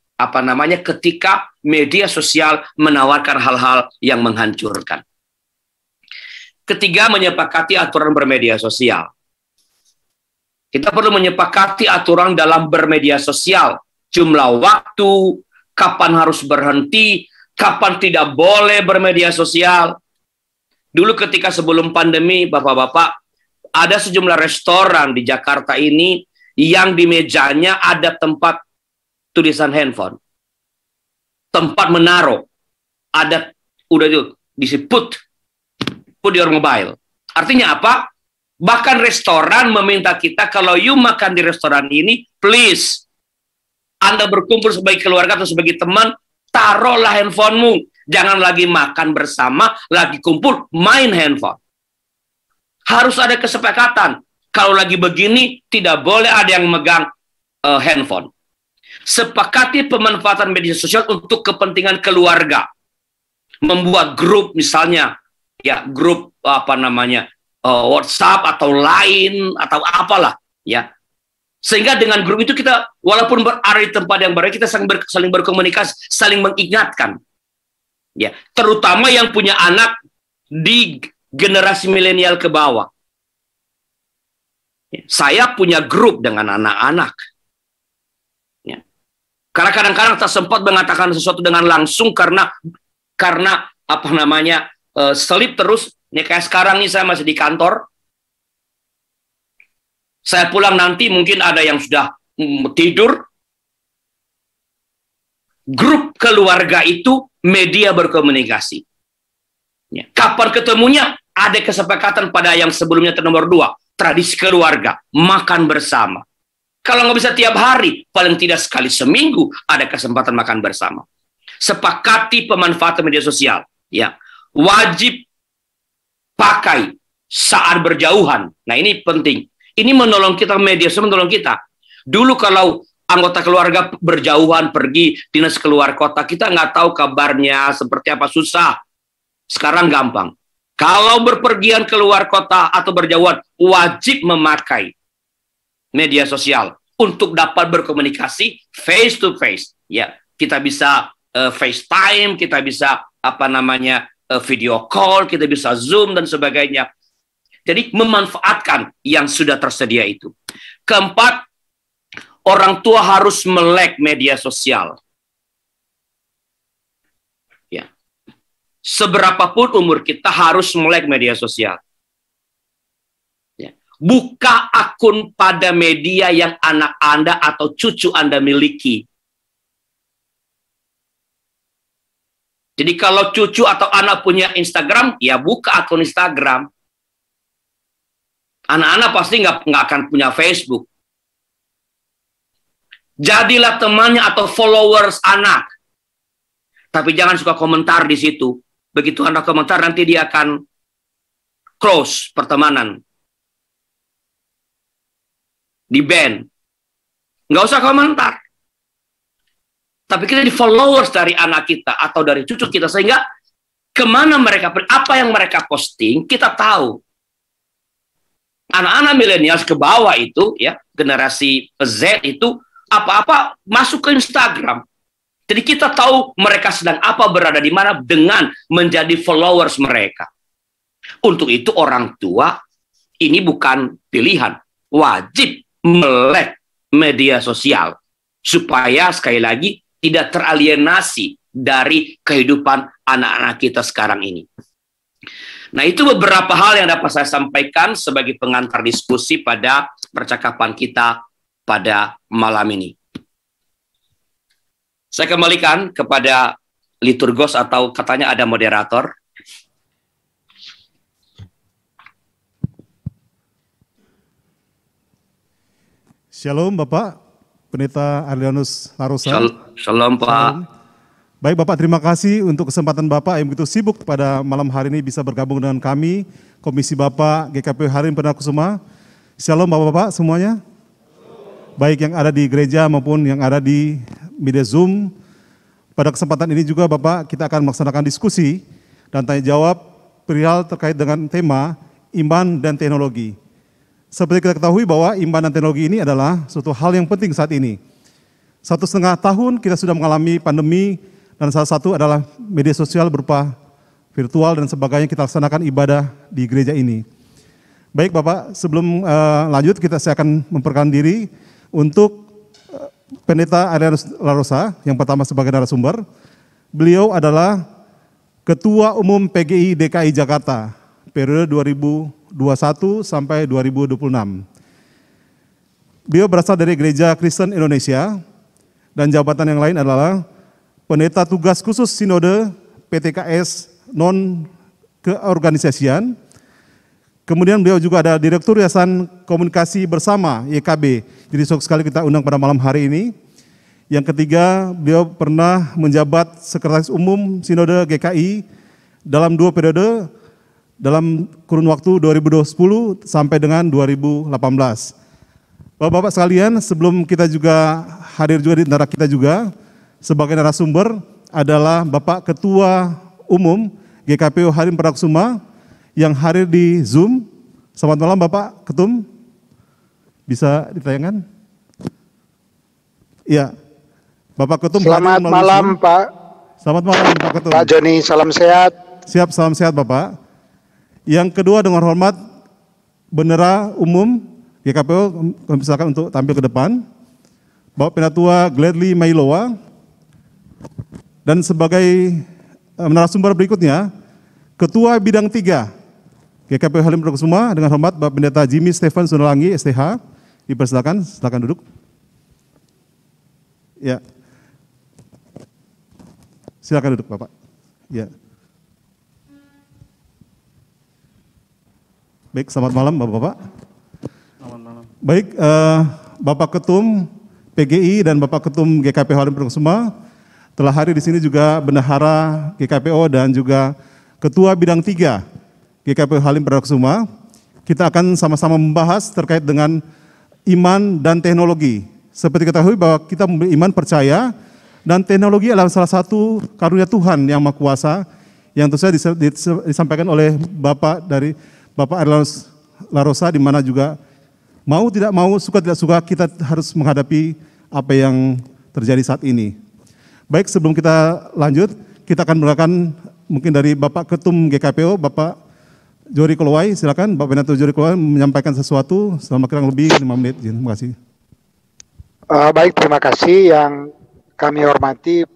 [SPEAKER 15] ketika media sosial menawarkan hal-hal yang menghancurkan. Ketiga, menyepakati aturan bermedia sosial. Kita perlu menyepakati aturan dalam bermedia sosial, jumlah waktu, kapan harus berhenti, kapan tidak boleh bermedia sosial. Dulu ketika sebelum pandemi, Bapak-bapak, ada sejumlah restoran di Jakarta ini yang di mejanya ada tempat tulisan handphone. Tempat menaruh. Ada, udah disebut, put your mobile. Artinya apa? Bahkan restoran meminta kita, kalau you makan di restoran ini, please, Anda berkumpul sebagai keluarga atau sebagai teman, taruhlah handphonemu. Jangan lagi makan bersama, lagi kumpul, main handphone. Harus ada kesepakatan. Kalau lagi begini, tidak boleh ada yang megang handphone. Sepakati pemanfaatan media sosial untuk kepentingan keluarga. Membuat grup misalnya, ya grup WhatsApp atau Line atau apalah, ya. Sehingga dengan grup itu kita walaupun berada di tempat yang berbeda, kita saling berkomunikasi, saling mengingatkan. Ya, terutama yang punya anak di generasi milenial ke bawah. Ya, saya punya grup dengan anak-anak. Ya. Karena kadang-kadang tak sempat mengatakan sesuatu dengan langsung karena selip terus. Ini kayak sekarang nih saya masih di kantor. Saya pulang nanti mungkin ada yang sudah tidur. Grup keluarga itu media berkomunikasi. Ya. Kapan ketemunya? Ada kesepakatan pada yang sebelumnya nomor 2. Tradisi keluarga. Makan bersama. Kalau nggak bisa tiap hari, paling tidak sekali seminggu ada kesempatan makan bersama. Sepakati pemanfaatan media sosial. Ya. Wajib pakai saat berjauhan. Nah ini penting. Ini menolong kita, media sosial menolong kita. Dulu kalau anggota keluarga berjauhan, pergi dinas keluar kota, kita nggak tahu kabarnya, seperti apa, susah. Sekarang gampang. Kalau berpergian keluar kota atau berjauhan, wajib memakai media sosial untuk dapat berkomunikasi face to face. Ya, kita bisa FaceTime, kita bisa video call, kita bisa Zoom dan sebagainya. Jadi memanfaatkan yang sudah tersedia itu. Keempat, orang tua harus melek media sosial. Ya. Seberapapun umur kita harus melek media sosial. Ya. Buka akun pada media yang anak Anda atau cucu Anda miliki. Jadi kalau cucu atau anak punya Instagram, ya buka akun Instagram. Anak-anak pasti nggak akan punya Facebook. Jadilah temannya atau followers anak. Tapi jangan suka komentar di situ. Begitu Anda komentar, nanti dia akan close pertemanan. Di-ban. Nggak usah komentar. Tapi kita di followers dari anak kita atau dari cucu kita, sehingga kemana mereka, apa yang mereka posting, kita tahu. Anak-anak milenial ke bawah itu, ya generasi Z itu, apa-apa masuk ke Instagram. Jadi kita tahu mereka sedang apa, berada di mana, dengan menjadi followers mereka. Untuk itu orang tua, ini bukan pilihan, wajib melek media sosial. Supaya sekali lagi, tidak teralienasi dari kehidupan anak-anak kita sekarang ini. Nah, itu beberapa hal yang dapat saya sampaikan sebagai pengantar diskusi pada percakapan kita pada malam ini. Saya kembalikan kepada liturgos atau katanya ada moderator.
[SPEAKER 16] Shalom Bapak, Pendeta Arlianus Larosa.
[SPEAKER 15] Shalom Pak.
[SPEAKER 16] Baik Bapak, terima kasih untuk kesempatan Bapak yang begitu sibuk pada malam hari ini bisa bergabung dengan kami, Komisi Bapak GKPU Halim Perdana Kusuma. Shalom Bapak-Bapak semuanya. Baik yang ada di gereja maupun yang ada di media Zoom. Pada kesempatan ini juga Bapak, kita akan melaksanakan diskusi dan tanya jawab perihal terkait dengan tema iman dan teknologi. Seperti kita ketahui bahwa iman dan teknologi ini adalah suatu hal yang penting saat ini. 1,5 tahun kita sudah mengalami pandemi dan salah satu adalah media sosial berupa virtual dan sebagainya kita laksanakan ibadah di gereja ini. Baik Bapak, sebelum lanjut saya akan memperkenalkan diri untuk Pendeta Adrianus Larosa yang pertama sebagai narasumber. Beliau adalah Ketua Umum PGI DKI Jakarta periode 2021 sampai 2026. Beliau berasal dari Gereja Kristen Indonesia dan jabatan yang lain adalah Pendeta Tugas Khusus Sinode PTKS Non-Keorganisasian. Kemudian beliau juga ada Direktur Yayasan Komunikasi Bersama YKB. Jadi sok sekali kita undang pada malam hari ini. Yang ketiga, beliau pernah menjabat Sekretaris Umum Sinode GKI dalam 2 periode dalam kurun waktu 2010 sampai dengan 2018. Bapak-bapak sekalian, sebelum kita juga hadir juga di antara kita juga sebagai narasumber adalah Bapak Ketua Umum GKPO Halim Perdanakusuma yang hadir di Zoom. Selamat malam Bapak Ketum. Bisa ditayangkan? Iya. Bapak Ketum.
[SPEAKER 4] Selamat malam Pak.
[SPEAKER 16] Selamat malam Pak Ketum.
[SPEAKER 4] Pak Joni, salam sehat.
[SPEAKER 16] Siap, salam sehat Bapak. Yang kedua dengan hormat Bendera Umum GKPO, kami silakan untuk tampil ke depan. Bapak Penatua Gladly Mailowa. Dan sebagai narasumber berikutnya, Ketua Bidang 3 GKPO Halim Perdanakusuma dengan hormat Bapak Pendeta Jimmy Stephen Sundalangi STH. Dipersilakan, silakan duduk. Ya. Silakan duduk Bapak. Ya. Baik, selamat malam Bapak-bapak.
[SPEAKER 5] Selamat malam.
[SPEAKER 16] Baik, Bapak Ketum PGI dan Bapak Ketum GKPO Halim Perdanakusuma telah hadir di sini juga Bendahara GKPO dan juga Ketua Bidang 3 GKPO Halim Perdanakusuma. Kita akan sama-sama membahas terkait dengan iman dan teknologi. Seperti ketahui bahwa kita iman percaya dan teknologi adalah salah satu karunia Tuhan yang Maha Kuasa yang tentu saja disampaikan oleh Bapak dari Bapak Adrianus Larosa, di mana juga mau tidak mau, suka tidak suka kita harus menghadapi apa yang terjadi saat ini. Baik, sebelum kita lanjut, kita akan menggunakan mungkin dari Bapak Ketum GKPO, Bapak Jori Kolowai, silakan Bapak Pendeta Jori Kolowai menyampaikan sesuatu selama kurang lebih 5 menit. Terima kasih.
[SPEAKER 4] Baik, terima kasih. Yang kami hormati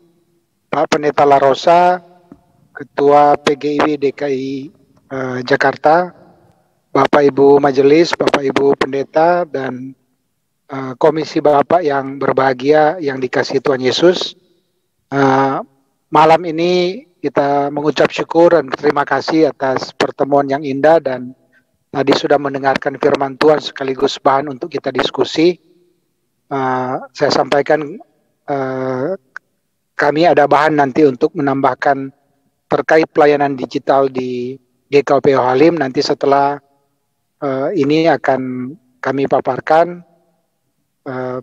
[SPEAKER 4] Pak Pendeta Larosa, Ketua PGI DKI Jakarta, Bapak Ibu Majelis, Bapak Ibu Pendeta, dan komisi Bapak yang berbahagia yang dikasihi Tuhan Yesus. Malam ini kita mengucap syukur dan terima kasih atas pertemuan yang indah dan tadi sudah mendengarkan firman Tuhan sekaligus bahan untuk kita diskusi. Saya sampaikan kami ada bahan nanti untuk menambahkan terkait pelayanan digital di GKPO Halim. Nanti setelah ini akan kami paparkan.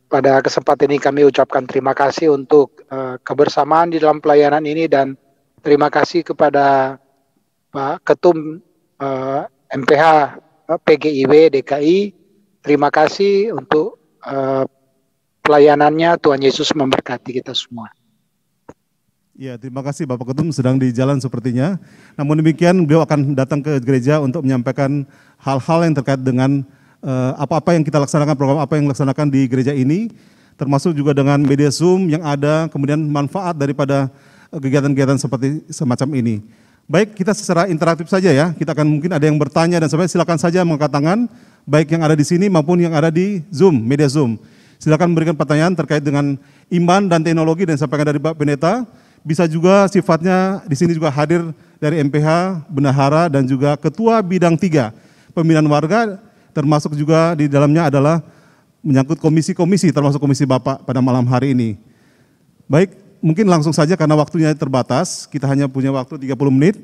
[SPEAKER 4] Pada kesempatan ini kami ucapkan terima kasih untuk kebersamaan di dalam pelayanan ini dan terima kasih kepada Pak Ketum MPH PGIW DKI. Terima kasih untuk pelayanannya. Tuhan Yesus memberkati kita semua.
[SPEAKER 16] Ya, terima kasih Bapak Ketum, sedang di jalan sepertinya. Namun demikian beliau akan datang ke gereja untuk menyampaikan hal-hal yang terkait dengan apa-apa yang kita laksanakan, program apa yang dilaksanakan di gereja ini, termasuk juga dengan media Zoom yang ada, kemudian manfaat daripada kegiatan-kegiatan seperti semacam ini. Baik, kita secara interaktif saja ya, kita akan mungkin ada yang bertanya dan sebagainya, silakan saja mengangkat tangan, baik yang ada di sini maupun yang ada di Zoom, media Zoom. Silakan memberikan pertanyaan terkait dengan iman dan teknologi dan disampaikan dari Pak Pendeta. Bisa juga sifatnya di sini juga hadir dari MPH, Bendahara, dan juga Ketua Bidang 3 Pembinaan Warga, termasuk juga di dalamnya adalah menyangkut komisi-komisi, termasuk komisi Bapak pada malam hari ini. Baik, mungkin langsung saja karena waktunya terbatas, kita hanya punya waktu 30 menit,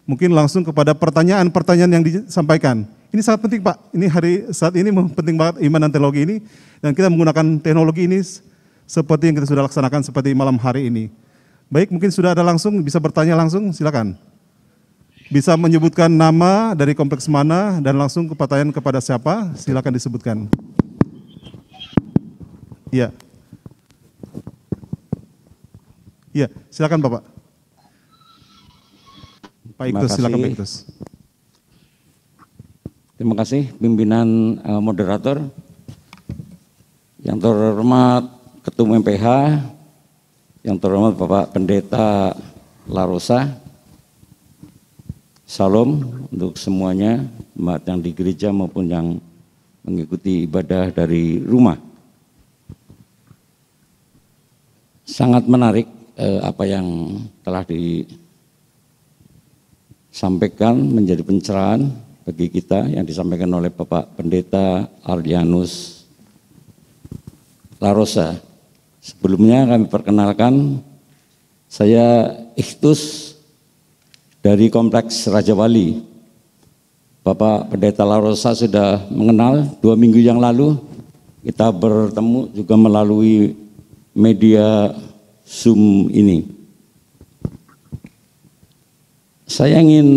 [SPEAKER 16] mungkin langsung kepada pertanyaan-pertanyaan yang disampaikan. Ini sangat penting Pak, ini saat ini penting banget iman dan teknologi ini, dan kita menggunakan teknologi ini seperti yang kita sudah laksanakan seperti malam hari ini. Baik, mungkin sudah ada langsung, bisa bertanya langsung, silakan. Bisa menyebutkan nama dari kompleks mana dan langsung pertanyaan kepada siapa, silakan disebutkan. Iya. Iya, silakan Bapak. Pak Iktus, silakan Pak Iktus.
[SPEAKER 17] Terima kasih pimpinan moderator. Yang terhormat Ketua MPH, yang terhormat Bapak Pendeta Larosa. Salam untuk semuanya, jemaat yang di gereja maupun yang mengikuti ibadah dari rumah. Sangat menarik apa yang telah disampaikan, menjadi pencerahan bagi kita yang disampaikan oleh Bapak Pendeta Arlianus Larosa. Sebelumnya kami perkenalkan, saya Iktus dari Kompleks Raja Wali. Bapak Pendeta Larosa sudah mengenal 2 minggu yang lalu. Kita bertemu juga melalui media Zoom ini. Saya ingin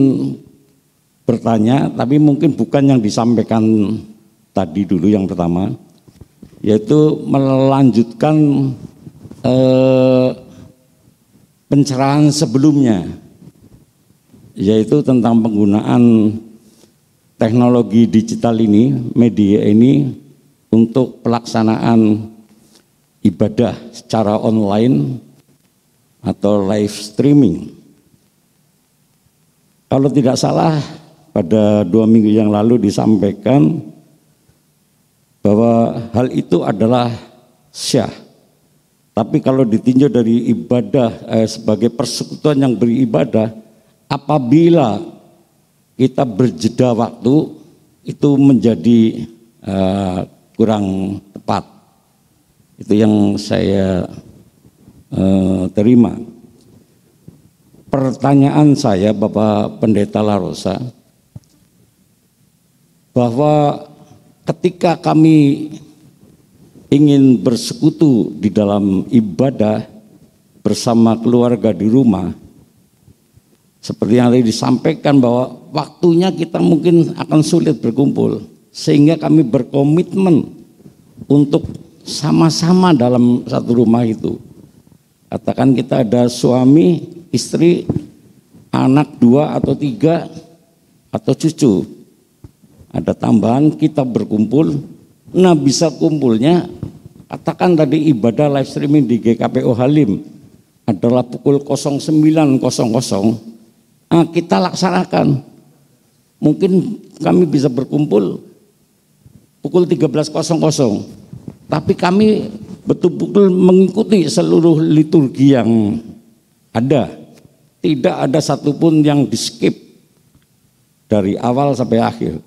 [SPEAKER 17] bertanya, tapi mungkin bukan yang disampaikan tadi dulu yang pertama, yaitu melanjutkan pencerahan sebelumnya, yaitu tentang penggunaan teknologi digital ini, media ini untuk pelaksanaan ibadah secara online atau live streaming. Kalau tidak salah, pada 2 minggu yang lalu disampaikan bahwa hal itu adalah syah. Tapi kalau ditinjau dari ibadah sebagai persekutuan yang beribadah, apabila kita berjeda waktu, itu menjadi kurang tepat. Itu yang saya terima. Pertanyaan saya, Bapak Pendeta Larosa, bahwa ketika kami ingin bersekutu di dalam ibadah bersama keluarga di rumah, seperti yang tadi disampaikan bahwa waktunya kita mungkin akan sulit berkumpul, sehingga kami berkomitmen untuk sama-sama dalam satu rumah itu. Katakan kita ada suami, istri, anak 2 atau 3 atau cucu. Ada tambahan kita berkumpul. Nah, bisa kumpulnya, katakan tadi ibadah live streaming di GKPO Halim adalah pukul 09.00. Nah, kita laksanakan. Mungkin kami bisa berkumpul pukul 13.00. Tapi kami betul-betul mengikuti seluruh liturgi yang ada. Tidak ada satupun yang di-skip dari awal sampai akhir.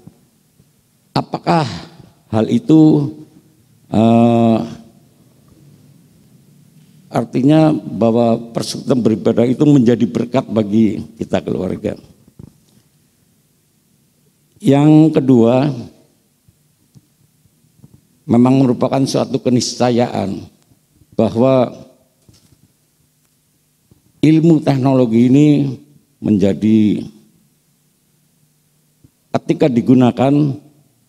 [SPEAKER 17] Apakah hal itu artinya bahwa persekutuan beribadah itu menjadi berkat bagi kita keluarga? Yang kedua, memang merupakan suatu keniscayaan bahwa ilmu teknologi ini menjadi, ketika digunakan,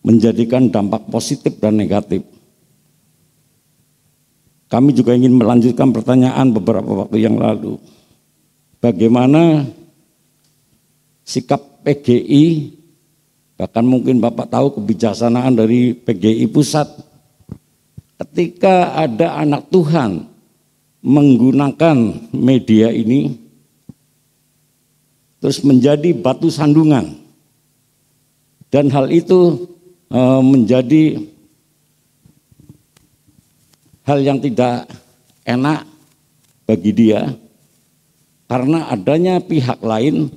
[SPEAKER 17] menjadikan dampak positif dan negatif. Kami juga ingin melanjutkan pertanyaan beberapa waktu yang lalu. Bagaimana sikap PGI, bahkan mungkin Bapak tahu kebijaksanaan dari PGI Pusat, ketika ada anak Tuhan menggunakan media ini, terus menjadi batu sandungan. Dan hal itu menjadi hal yang tidak enak bagi dia, karena adanya pihak lain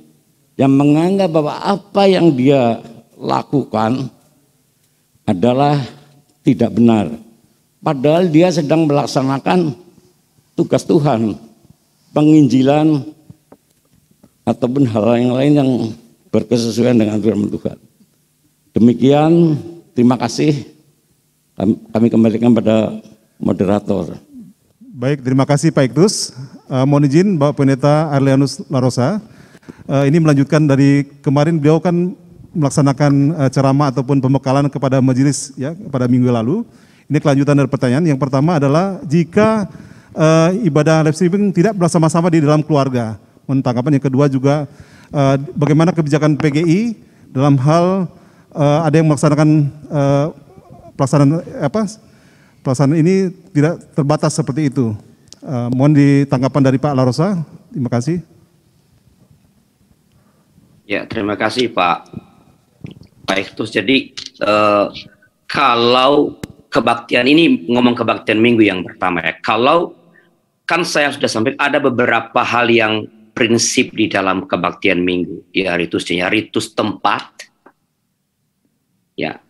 [SPEAKER 17] yang menganggap bahwa apa yang dia lakukan adalah tidak benar, padahal dia sedang melaksanakan tugas Tuhan, penginjilan ataupun hal yang lain yang berkesesuaian dengan firman Tuhan. Demikian, terima kasih. Kami kembalikan pada moderator.
[SPEAKER 16] Baik, terima kasih Pak Iktus. Mohon izin Bapak Pendeta Arlianus Larosa. Ini melanjutkan dari kemarin beliau kan melaksanakan ceramah ataupun pembekalan kepada majelis ya pada minggu lalu. Ini kelanjutan dari pertanyaan. Yang pertama adalah jika ibadah live streaming tidak bersama-sama di dalam keluarga. Mohon tanggapan. Yang kedua juga bagaimana kebijakan PGI dalam hal ada yang melaksanakan pelaksanaan ini tidak terbatas seperti itu. Mohon ditanggapan dari Pak Larosa. Terima kasih.
[SPEAKER 15] Ya, terima kasih Pak. Baik, terus jadi kalau kebaktian ini, ngomong kebaktian minggu yang pertama ya, kalau kan saya sudah sampaikan ada beberapa hal yang prinsip di dalam kebaktian minggu, ya ritus tempat, ya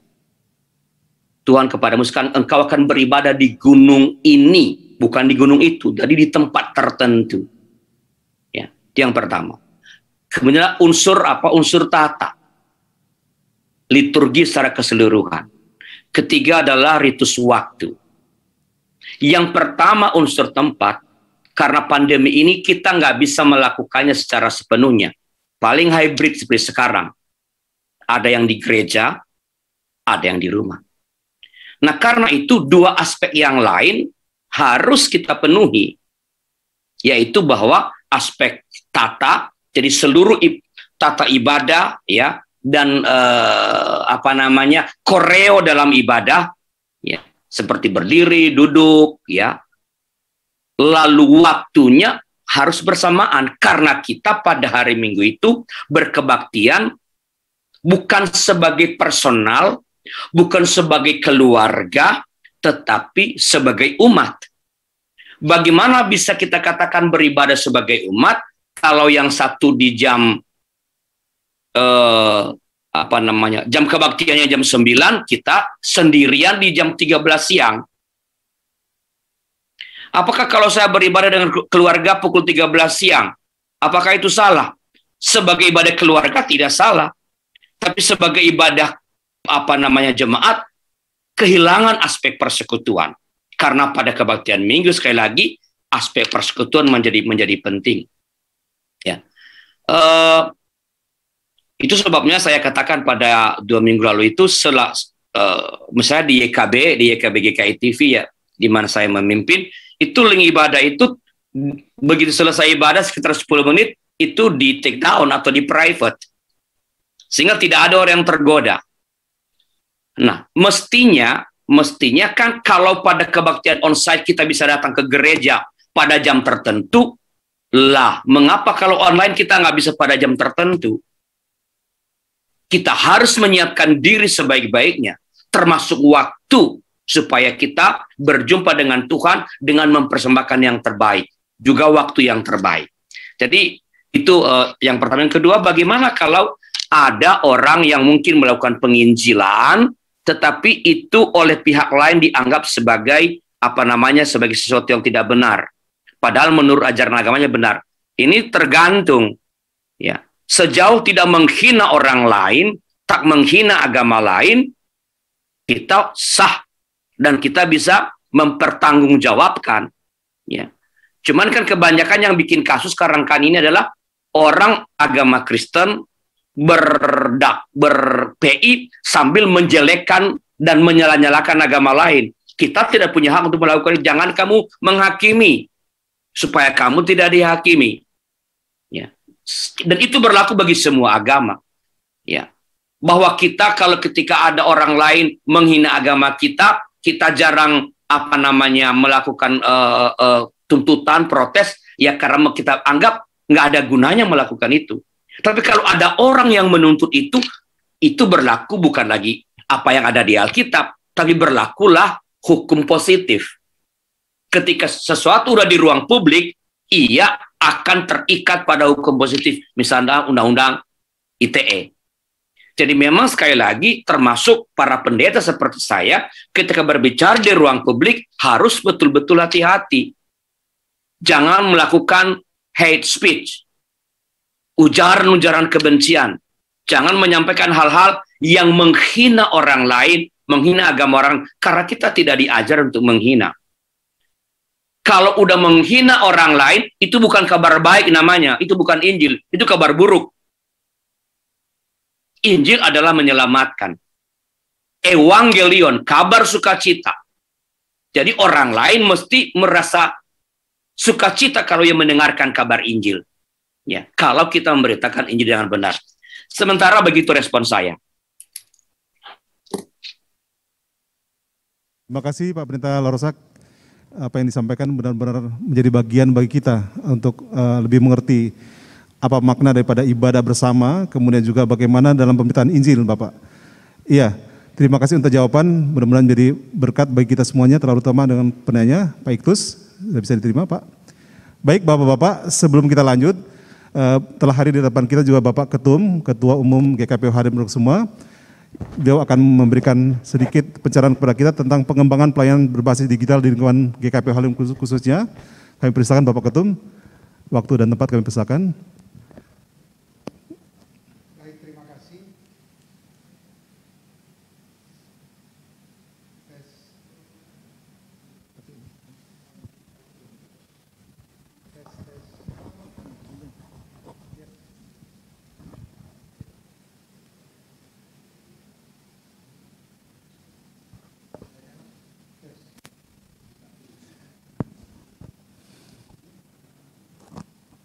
[SPEAKER 15] Tuhan kepadamu sekarang engkau akan beribadah di gunung ini, bukan di gunung itu, jadi di tempat tertentu, ya itu yang pertama. Kemudian unsur apa? Unsur tata, liturgi secara keseluruhan. Ketiga adalah ritus waktu. Yang pertama unsur tempat, karena pandemi ini kita nggak bisa melakukannya secara sepenuhnya. Paling hybrid seperti sekarang. Ada yang di gereja, ada yang di rumah. Nah karena itu dua aspek yang lain harus kita penuhi. Yaitu bahwa aspek tata, jadi seluruh tata ibadah ya, dan koreo dalam ibadah ya, seperti berdiri, duduk ya. Lalu waktunya harus bersamaan karena kita pada hari Minggu itu berkebaktian bukan sebagai personal, bukan sebagai keluarga, tetapi sebagai umat. Bagaimana bisa kita katakan beribadah sebagai umat kalau yang satu di jam jam kebaktiannya jam 9, kita sendirian di jam 13 siang. Apakah kalau saya beribadah dengan keluarga pukul 13 siang, apakah itu salah? Sebagai ibadah keluarga tidak salah. Tapi sebagai ibadah jemaat, kehilangan aspek persekutuan. Karena pada kebaktian minggu sekali lagi aspek persekutuan menjadi penting. Ya. Itu sebabnya saya katakan pada 2 minggu lalu itu misalnya di YKB GKI TV ya, di mana saya memimpin, itu link ibadah itu begitu selesai ibadah sekitar 10 menit itu di take down atau di private. Sehingga tidak ada orang yang tergoda. Nah, mestinya kan kalau pada kebaktian onsite kita bisa datang ke gereja pada jam tertentu, lah mengapa kalau online kita nggak bisa pada jam tertentu? Kita harus menyiapkan diri sebaik-baiknya, termasuk waktu, supaya kita berjumpa dengan Tuhan dengan mempersembahkan yang terbaik, juga waktu yang terbaik. Jadi itu yang pertama. Yang kedua, bagaimana kalau ada orang yang mungkin melakukan penginjilan, tetapi itu oleh pihak lain dianggap sebagai sebagai sesuatu yang tidak benar, padahal menurut ajaran agamanya benar. Ini tergantung, ya. Sejauh tidak menghina orang lain, tak menghina agama lain, kita sah dan kita bisa mempertanggungjawabkan. Ya. Cuman kan kebanyakan yang bikin kasus sekarang kan ini adalah orang agama Kristen ber-PI sambil menjelekkan dan menyala-nyalakan agama lain. Kita tidak punya hak untuk melakukan. Jangan kamu menghakimi supaya kamu tidak dihakimi. Ya. Dan itu berlaku bagi semua agama. Ya. Bahwa kita kalau ketika ada orang lain menghina agama kita, kita jarang melakukan tuntutan, protes, ya karena kita anggap nggak ada gunanya melakukan itu. Tapi kalau ada orang yang menuntut itu berlaku bukan lagi apa yang ada di Alkitab, tapi berlakulah hukum positif. Ketika sesuatu udah di ruang publik, ia akan terikat pada hukum positif, misalnya undang-undang ITE. Jadi memang sekali lagi termasuk para pendeta seperti saya, ketika berbicara di ruang publik harus betul-betul hati-hati. Jangan melakukan hate speech, ujaran-ujaran kebencian. Jangan menyampaikan hal-hal yang menghina orang lain, menghina agama orang, karena kita tidak diajar untuk menghina. Kalau udah menghina orang lain, itu bukan kabar baik namanya, itu bukan Injil, itu kabar buruk. Injil adalah menyelamatkan. Evangelion, kabar sukacita. Jadi orang lain mesti merasa Sukacita kalau ia mendengarkan kabar Injil. Ya, kalau kita memberitakan Injil dengan benar. Sementara begitu respon saya.
[SPEAKER 16] Terima kasih Pak Pendeta Larosak. Apa yang disampaikan benar-benar menjadi bagian bagi kita untuk lebih mengerti apa makna daripada ibadah bersama, kemudian juga bagaimana dalam pemberitaan Injil, Bapak. Iya, terima kasih untuk jawaban, mudah-mudahan menjadi berkat bagi kita semuanya, terutama dengan penanya, Pak Iktus, sudah bisa diterima, Pak. Baik, Bapak-Bapak, sebelum kita lanjut, telah hadir di depan kita juga Bapak Ketua Umum GKPO Halim semua. Beliau akan memberikan sedikit pencerahan kepada kita tentang pengembangan pelayanan berbasis digital di lingkungan GKPO Halim khususnya. Kami persilakan Bapak Ketum, waktu dan tempat kami persilakan.
[SPEAKER 12] Baik, terima kasih.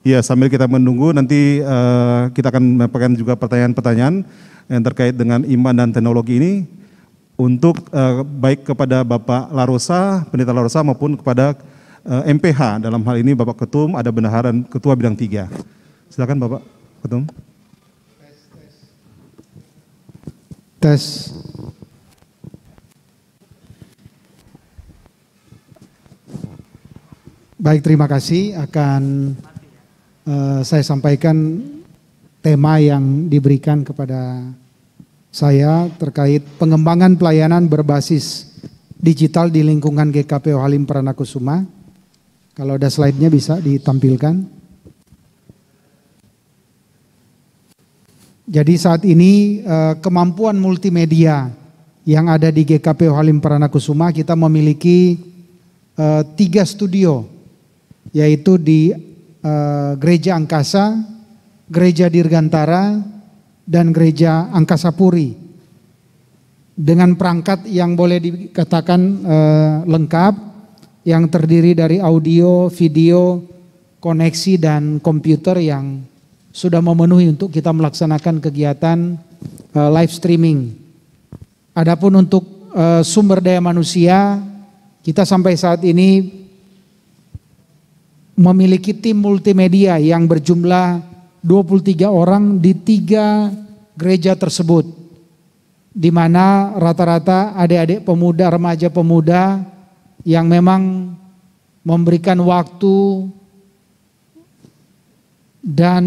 [SPEAKER 16] Ya, sambil kita menunggu nanti kita akan menyampaikan juga pertanyaan-pertanyaan yang terkait dengan iman dan teknologi ini untuk baik kepada Bapak Larosa, Pendeta Larosa maupun kepada MPH. Dalam hal ini Bapak Ketum ada bendahara dan Ketua Bidang 3. Silakan Bapak Ketum.
[SPEAKER 12] Tes. Baik, terima kasih. Akan saya sampaikan tema yang diberikan kepada saya terkait pengembangan pelayanan berbasis digital di lingkungan GKPO Halim Pranakusuma. Kalau ada slide-nya bisa ditampilkan. Jadi saat ini kemampuan multimedia yang ada di GKPO Halim Pranakusuma, kita memiliki 3 studio, yaitu di Gereja Angkasa, Gereja Dirgantara, dan Gereja Angkasa Puri. Dengan perangkat yang boleh dikatakan lengkap, yang terdiri dari audio, video, koneksi, dan komputer yang sudah memenuhi untuk kita melaksanakan kegiatan live streaming. Adapun untuk sumber daya manusia, kita sampai saat ini memiliki tim multimedia yang berjumlah 23 orang di 3 gereja tersebut, di mana rata-rata adik-adik pemuda, remaja pemuda yang memang memberikan waktu dan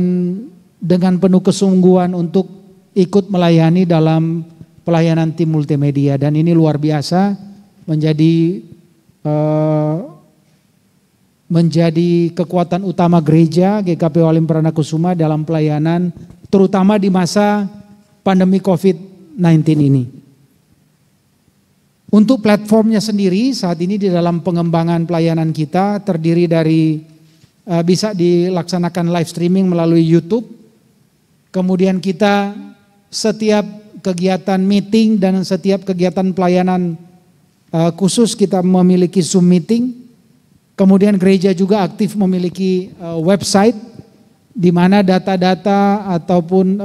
[SPEAKER 12] dengan penuh kesungguhan untuk ikut melayani dalam pelayanan tim multimedia. Dan ini luar biasa, menjadi kekuatan utama gereja GKPO Halim Pranakusuma dalam pelayanan, terutama di masa pandemi COVID-19 ini. Untuk platformnya sendiri saat ini di dalam pengembangan pelayanan kita terdiri dari bisa dilaksanakan live streaming melalui YouTube. Kemudian kita setiap kegiatan meeting dan setiap kegiatan pelayanan khusus kita memiliki Zoom meeting. Kemudian gereja juga aktif memiliki website di mana data-data ataupun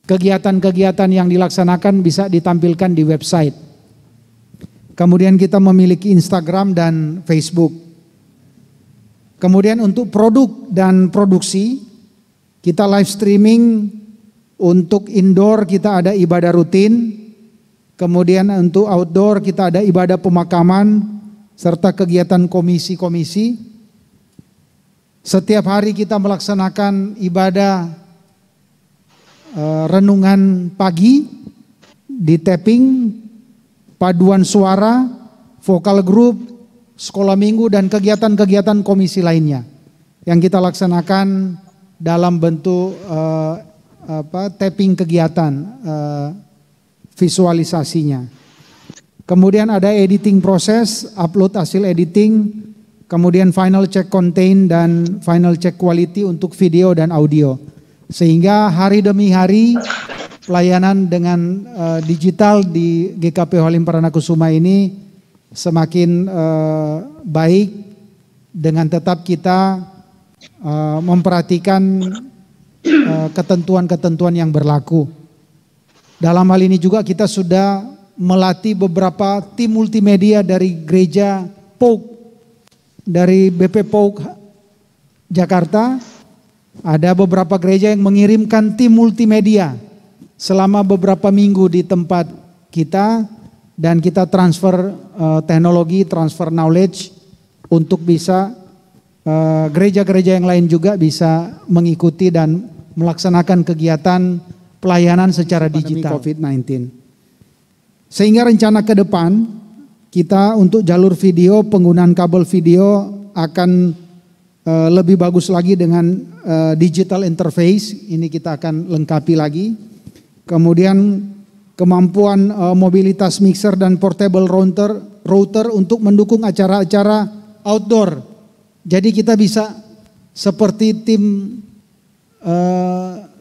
[SPEAKER 12] kegiatan-kegiatan yang dilaksanakan bisa ditampilkan di website. Kemudian kita memiliki Instagram dan Facebook. Kemudian untuk produk dan produksi, kita live streaming. Untuk indoor kita ada ibadah rutin. Kemudian untuk outdoor kita ada ibadah pemakaman serta kegiatan komisi-komisi. Setiap hari kita melaksanakan ibadah renungan pagi, di tapping, paduan suara, vokal group, sekolah minggu, dan kegiatan-kegiatan komisi lainnya yang kita laksanakan dalam bentuk tapping kegiatan, visualisasinya. Kemudian ada editing proses, upload hasil editing, kemudian final check content dan final check quality untuk video dan audio. Sehingga hari demi hari pelayanan dengan digital di GKPO Halim Pranakusuma ini semakin baik
[SPEAKER 18] dengan tetap kita memperhatikan ketentuan-ketentuan yang berlaku. Dalam hal ini juga kita sudah melatih beberapa tim multimedia dari gereja POUK, dari BP POUK Jakarta. Ada beberapa gereja yang mengirimkan tim multimedia selama beberapa minggu di tempat kita, dan kita transfer teknologi, transfer knowledge untuk bisa gereja-gereja yang lain juga bisa mengikuti dan melaksanakan kegiatan pelayanan secara digital COVID-19. Sehingga rencana ke depan kita untuk jalur video, penggunaan kabel video akan lebih bagus lagi dengan digital interface. Ini kita akan lengkapi lagi. Kemudian kemampuan mobilitas mixer dan portable router untuk mendukung acara-acara outdoor. Jadi kita bisa seperti tim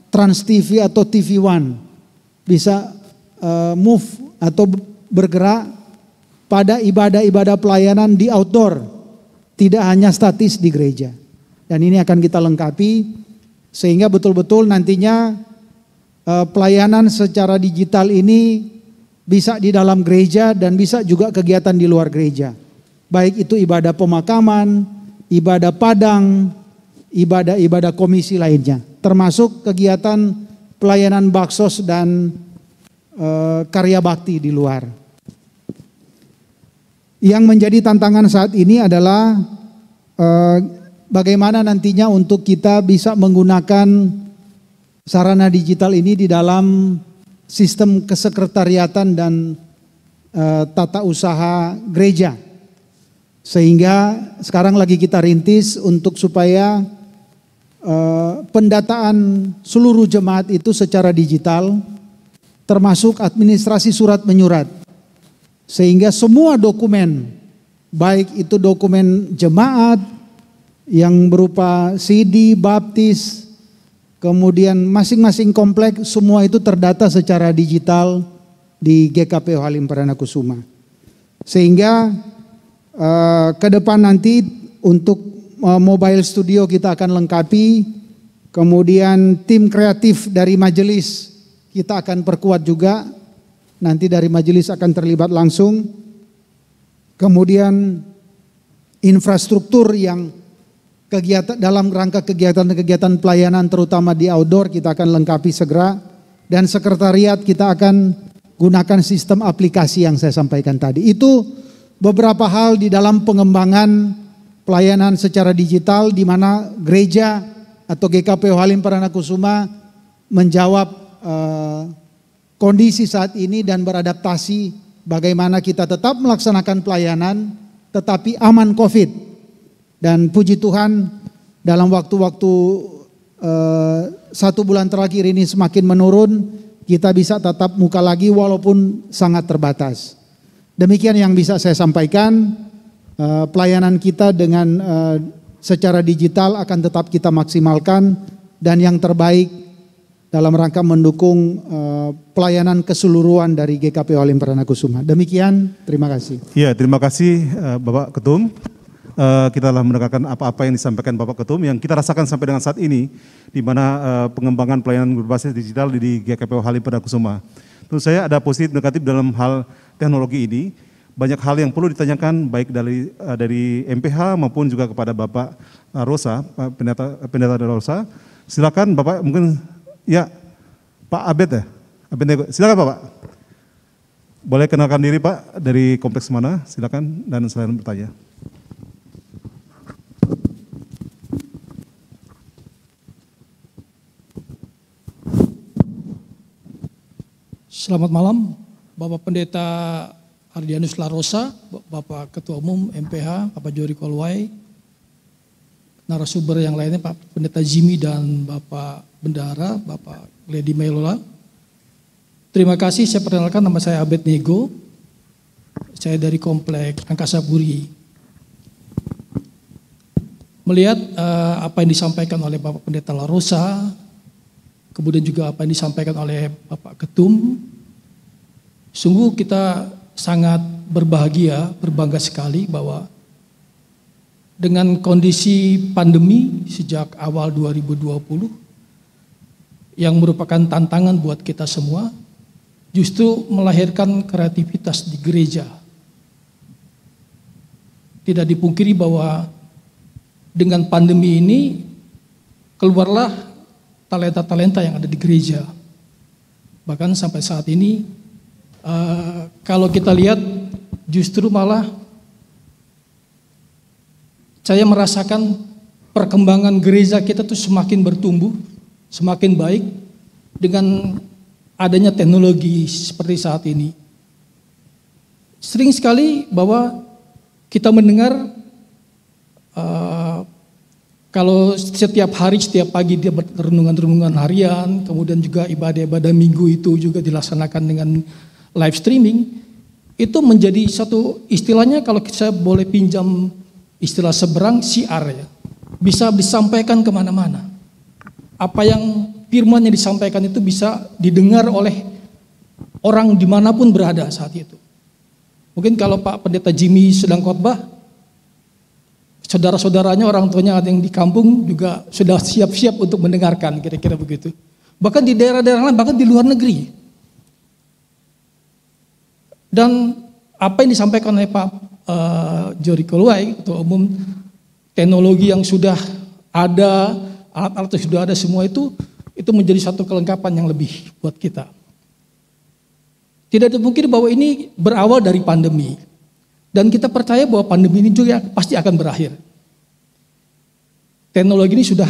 [SPEAKER 18] Trans TV atau TV One, bisa move atau bergerak pada ibadah-ibadah pelayanan di outdoor, tidak hanya statis di gereja. Dan ini akan kita lengkapi sehingga betul-betul nantinya pelayanan secara digital ini bisa di dalam gereja dan bisa juga kegiatan di luar gereja. Baik itu ibadah pemakaman, ibadah padang, ibadah-ibadah komisi lainnya, termasuk kegiatan pelayanan baksos dan karya bakti di luar. Yang menjadi tantangan saat ini adalah bagaimana nantinya untuk kita bisa menggunakan sarana digital ini di dalam sistem kesekretariatan dan tata usaha gereja. Sehingga sekarang lagi kita rintis untuk supaya pendataan seluruh jemaat itu secara digital, termasuk administrasi surat menyurat. Sehingga semua dokumen, baik itu dokumen jemaat yang berupa CD, baptis, kemudian masing-masing komplek, semua itu terdata secara digital di GKPO Halim Perdana Kusuma. Sehingga ke depan nanti untuk mobile studio kita akan lengkapi, kemudian tim kreatif dari majelis kita akan perkuat juga, nanti dari majelis akan terlibat langsung. Kemudian infrastruktur yang kegiatan dalam rangka kegiatan-kegiatan pelayanan terutama di outdoor kita akan lengkapi segera, dan sekretariat kita akan gunakan sistem aplikasi yang saya sampaikan tadi. Itu beberapa hal di dalam pengembangan pelayanan secara digital di mana gereja atau GKPO Halim Perdana Kusuma menjawab kondisi saat ini dan beradaptasi bagaimana kita tetap melaksanakan pelayanan tetapi aman COVID. Dan puji Tuhan dalam waktu-waktu 1 bulan terakhir ini semakin menurun, kita bisa tatap muka lagi walaupun sangat terbatas. Demikian yang bisa saya sampaikan. Pelayanan kita dengan secara digital akan tetap kita maksimalkan, dan yang terbaik dalam rangka mendukung pelayanan keseluruhan dari GKPO Halim Perdana Kusuma. Demikian, terima kasih.
[SPEAKER 16] Ya, terima kasih Bapak Ketum. Kita telah mendengarkan apa-apa yang disampaikan Bapak Ketum yang kita rasakan sampai dengan saat ini, di mana pengembangan pelayanan berbasis digital di GKPO Halim Perdana Kusuma. Tentu saya ada positif negatif dalam hal teknologi ini. Banyak hal yang perlu ditanyakan baik dari MPH maupun juga kepada Bapak Rosa, Pendeta Rosa. Silakan Bapak, mungkin ya Pak Abed ya, Abed, silakan Bapak. Boleh kenalkan diri Pak, dari kompleks mana? Silakan dan silakan bertanya.
[SPEAKER 19] Selamat malam, Bapak Pendeta Ardianus Larosa, Bapak Ketua Umum MPH, Bapak Jori Kolwai, narasumber yang lainnya Pak Pendeta Jimmy dan Bapak Bendara, Bapak Lady Melola. Terima kasih, saya perkenalkan, nama saya Abed Nego, saya dari Komplek Angkasa Puri. Melihat apa yang disampaikan oleh Bapak Pendeta Larosa, kemudian juga apa yang disampaikan oleh Bapak Ketum, sungguh kita sangat berbahagia, berbangga sekali bahwa dengan kondisi pandemi sejak awal 2020 yang merupakan tantangan buat kita semua, justru melahirkan kreativitas di gereja. Tidak dipungkiri bahwa dengan pandemi ini keluarlah talenta-talenta yang ada di gereja. Bahkan sampai saat ini, kalau kita lihat justru malah saya merasakan perkembangan gereja kita tuh semakin bertumbuh, semakin baik dengan adanya teknologi seperti saat ini. Sering sekali bahwa kita mendengar kalau setiap hari, setiap pagi dia renungan-renungan harian, kemudian juga ibadah-ibadah minggu itu juga dilaksanakan dengan live streaming, itu menjadi satu istilahnya kalau saya boleh pinjam istilah seberang, siar ya. Bisa disampaikan kemana-mana. Apa yang firman yang disampaikan itu bisa didengar oleh orang dimanapun berada saat itu. Mungkin kalau Pak Pendeta Jimmy sedang khotbah, saudara-saudaranya, orang tuanya ada yang di kampung juga sudah siap-siap untuk mendengarkan, kira-kira begitu. Bahkan di daerah-daerah lain, bahkan di luar negeri. Dan apa yang disampaikan oleh Pak Jory Kolwai, Ketua Umum, teknologi yang sudah ada, alat-alat yang sudah ada semua itu menjadi satu kelengkapan yang lebih buat kita. Tidak dipungkiri bahwa ini berawal dari pandemi. Dan kita percaya bahwa pandemi ini juga pasti akan berakhir. Teknologi ini sudah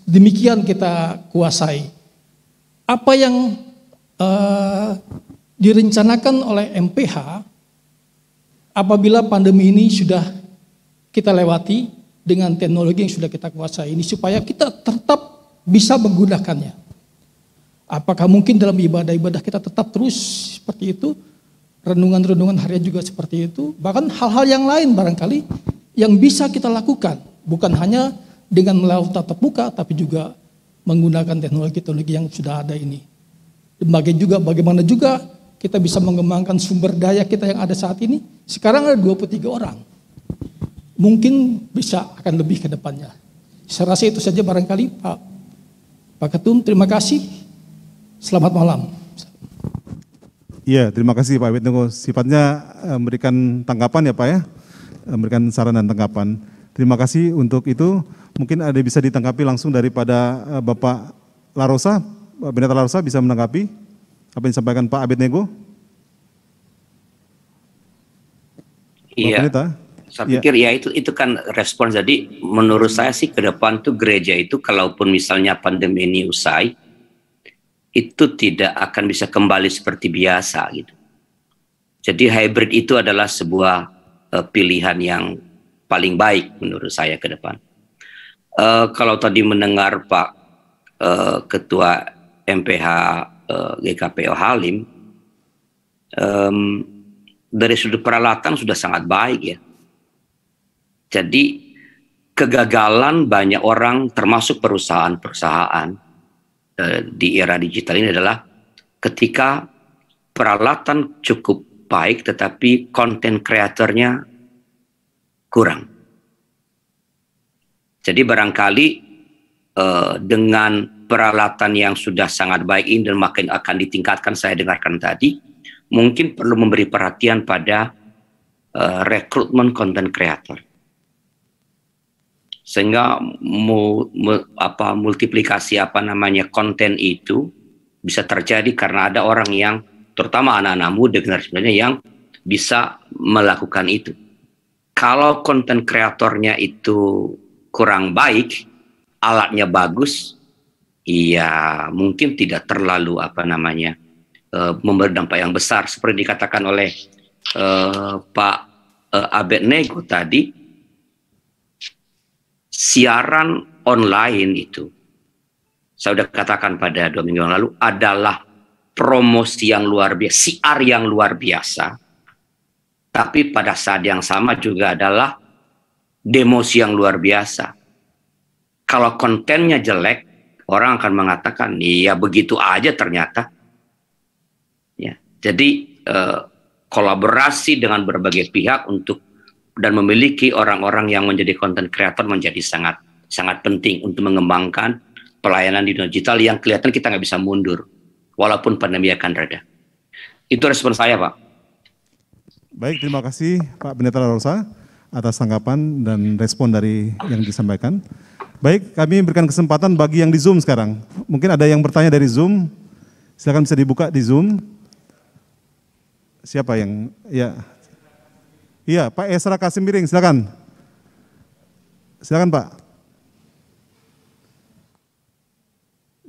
[SPEAKER 19] demikian kita kuasai. Apa yang direncanakan oleh MPH apabila pandemi ini sudah kita lewati dengan teknologi yang sudah kita kuasai ini, supaya kita tetap bisa menggunakannya. Apakah mungkin dalam ibadah-ibadah kita tetap terus seperti itu, renungan-renungan harian juga seperti itu, bahkan hal-hal yang lain barangkali yang bisa kita lakukan, bukan hanya dengan melalui tatap muka, tapi juga menggunakan teknologi-teknologi yang sudah ada ini. Bagaimana juga kita bisa mengembangkan sumber daya kita yang ada saat ini. Sekarang ada 23 orang. Mungkin bisa akan lebih ke depannya. Saya rasa itu saja barangkali Pak Ketum, terima kasih. Selamat malam.
[SPEAKER 16] Iya, terima kasih Pak Abednego. Sifatnya memberikan tanggapan ya Pak ya, memberikan saran dan tanggapan. Terima kasih untuk itu. Mungkin ada bisa ditanggapi langsung daripada Bapak Larosa, Pendeta Larosa bisa menanggapi apa yang disampaikan Pak Abednego?
[SPEAKER 15] Iya, saya pikir ya itu kan respon. Jadi menurut saya sih ke depan tuh gereja itu kalaupun misalnya pandemi ini usai, itu tidak akan bisa kembali seperti biasa gitu. Jadi hybrid itu adalah sebuah pilihan yang paling baik menurut saya ke depan. Kalau tadi mendengar Pak Ketua MPH GKPO Halim, dari sudut peralatan sudah sangat baik ya. Jadi kegagalan banyak orang termasuk perusahaan-perusahaan di era digital ini adalah ketika peralatan cukup baik tetapi konten kreatornya kurang. Jadi barangkali dengan peralatan yang sudah sangat baik ini dan makin akan ditingkatkan, saya dengarkan tadi, mungkin perlu memberi perhatian pada rekrutmen konten kreator. Sehingga multiplikasi konten itu bisa terjadi karena ada orang yang, terutama anak-anak muda generasi muda yang bisa melakukan itu. Kalau konten kreatornya itu kurang baik, alatnya bagus, ya mungkin tidak terlalu memberi dampak yang besar seperti dikatakan oleh Pak Abednego tadi. Siaran online itu, saya sudah katakan pada 2 minggu yang lalu, adalah promosi yang luar biasa, siar yang luar biasa, tapi pada saat yang sama juga adalah demosi yang luar biasa. Kalau kontennya jelek, orang akan mengatakan, iya begitu aja ternyata. Ya, jadi kolaborasi dengan berbagai pihak untuk dan memiliki orang-orang yang menjadi content creator menjadi sangat penting untuk mengembangkan pelayanan di dunia digital yang kelihatan kita nggak bisa mundur walaupun pandemi akan reda. Itu respon saya, Pak.
[SPEAKER 16] Baik, terima kasih Pak Pendeta Larosa atas tanggapan dan respon dari yang disampaikan. Baik, kami berikan kesempatan bagi yang di Zoom sekarang. Mungkin ada yang bertanya dari Zoom, silakan bisa dibuka di Zoom. Siapa yang, ya. Iya, Pak Esra Kasimbiring, silakan. Silakan Pak.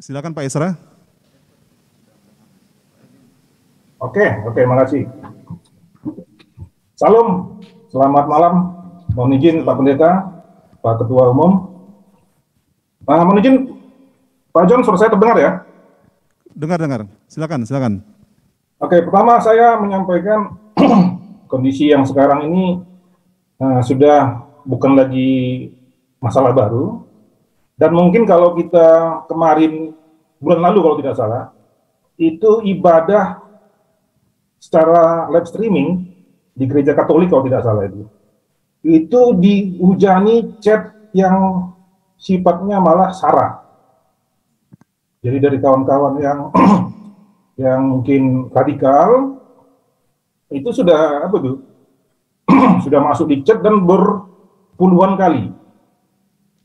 [SPEAKER 16] Silakan Pak Esra.
[SPEAKER 20] Oke, makasih. Salam, selamat malam. Mohon izin Pak Pendeta, Pak Ketua Umum. Mohon izin, Pak John, suara saya terdengar ya?
[SPEAKER 16] Dengar. Silakan.
[SPEAKER 20] Oke, pertama saya menyampaikan kondisi yang sekarang ini sudah bukan lagi masalah baru. Dan mungkin kalau kita kemarin, bulan lalu kalau tidak salah, itu ibadah secara live streaming di gereja Katolik kalau tidak salah itu dihujani chat yang sifatnya malah sara. Jadi dari kawan-kawan yang mungkin radikal itu sudah sudah masuk di chat dan berpuluhan kali,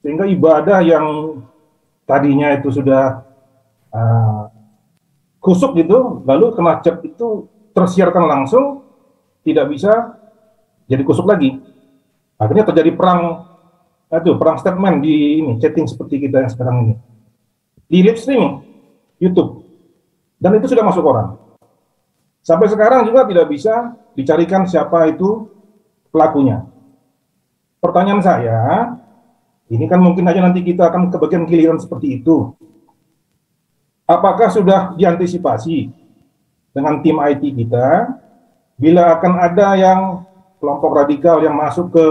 [SPEAKER 20] sehingga ibadah yang tadinya itu sudah kusuk gitu, lalu kena chat itu tersiarkan langsung, tidak bisa jadi kusuk lagi. Akhirnya terjadi perang statement di chatting seperti kita yang sekarang ini. Di live streaming YouTube. Dan itu sudah masuk orang. Sampai sekarang juga tidak bisa dicarikan siapa itu pelakunya. Pertanyaan saya, ini kan mungkin aja nanti kita akan ke bagian giliran seperti itu. Apakah sudah diantisipasi dengan tim IT kita, bila akan ada yang kelompok radikal yang masuk ke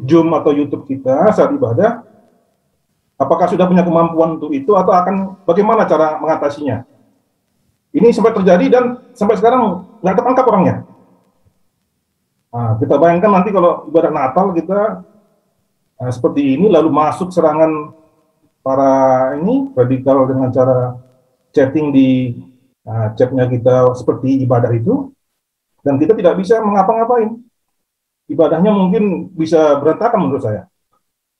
[SPEAKER 20] Zoom atau YouTube kita saat ibadah, apakah sudah punya kemampuan untuk itu atau akan bagaimana cara mengatasinya? Ini sempat terjadi dan sampai sekarang nggak ketangkap orangnya. Nah, kita bayangkan nanti kalau ibadah Natal kita seperti ini, lalu masuk serangan para radikal dengan cara chatting di chatnya kita seperti ibadah itu, dan kita tidak bisa mengapa-ngapain. Ibadahnya mungkin bisa berantakan menurut saya.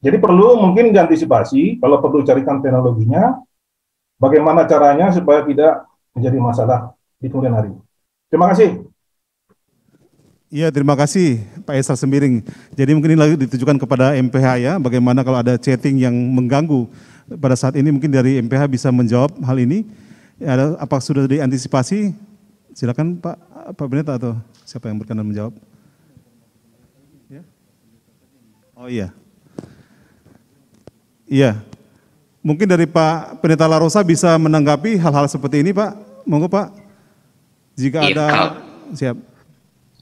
[SPEAKER 20] Jadi perlu mungkin diantisipasi, kalau perlu carikan teknologinya, bagaimana caranya supaya tidak menjadi masalah di kemudian hari. Terima kasih.
[SPEAKER 16] Iya, terima kasih Pak Esra Sembiring. Jadi mungkin ini lagi ditujukan kepada MPH ya, bagaimana kalau ada chatting yang mengganggu pada saat ini, mungkin dari MPH bisa menjawab hal ini. Ya, apa sudah diantisipasi? Silakan Pak Pendeta atau siapa yang berkenan menjawab? Ya. Oh iya. Iya. Mungkin dari Pak Pendeta Larosa bisa menanggapi hal-hal seperti ini, Pak. Monggo Pak. Jika ada siap.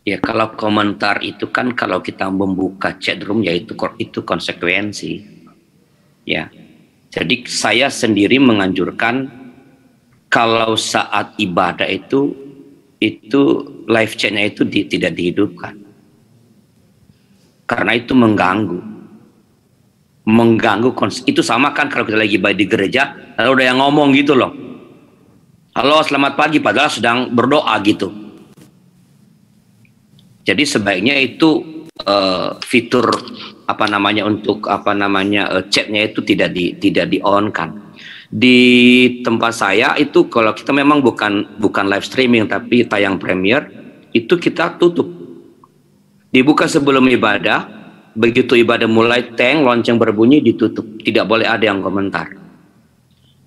[SPEAKER 15] Ya, kalau komentar itu kan kalau kita membuka chat room ya itu konsekuensi. Ya. Jadi saya sendiri menganjurkan kalau saat ibadah itu live chat-nya itu tidak dihidupkan. Karena itu mengganggu itu sama kan kalau kita lagi ibadah di gereja lalu ada yang ngomong gitu loh, halo selamat pagi, padahal sedang berdoa gitu. Jadi sebaiknya itu fitur chatnya itu tidak di on kan. Di tempat saya itu kalau kita memang bukan live streaming tapi tayang premier, itu kita tutup, dibuka sebelum ibadah, begitu ibadah mulai lonceng berbunyi ditutup, tidak boleh ada yang komentar.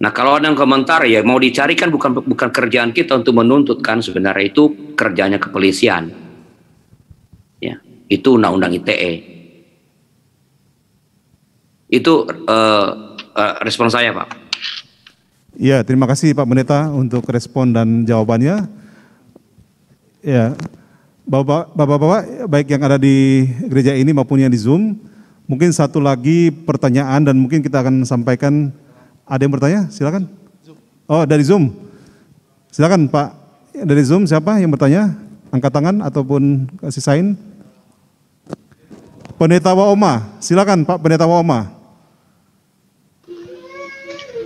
[SPEAKER 15] Nah kalau ada yang komentar ya mau dicari kan bukan kerjaan kita untuk menuntut kan, sebenarnya itu kerjanya kepolisian ya, itu undang-undang ITE. Itu respon saya Pak.
[SPEAKER 16] Ya, terima kasih Pak Pendeta untuk respon dan jawabannya. Ya, Bapak-bapak baik yang ada di gereja ini maupun yang di Zoom, mungkin satu lagi pertanyaan dan mungkin kita akan sampaikan. Ada yang bertanya? Silakan. Oh, dari Zoom. Silakan Pak. Dari Zoom siapa yang bertanya? Angkat tangan ataupun kasih sign. Pendeta Waoma. Silakan Pak Pendeta Waoma.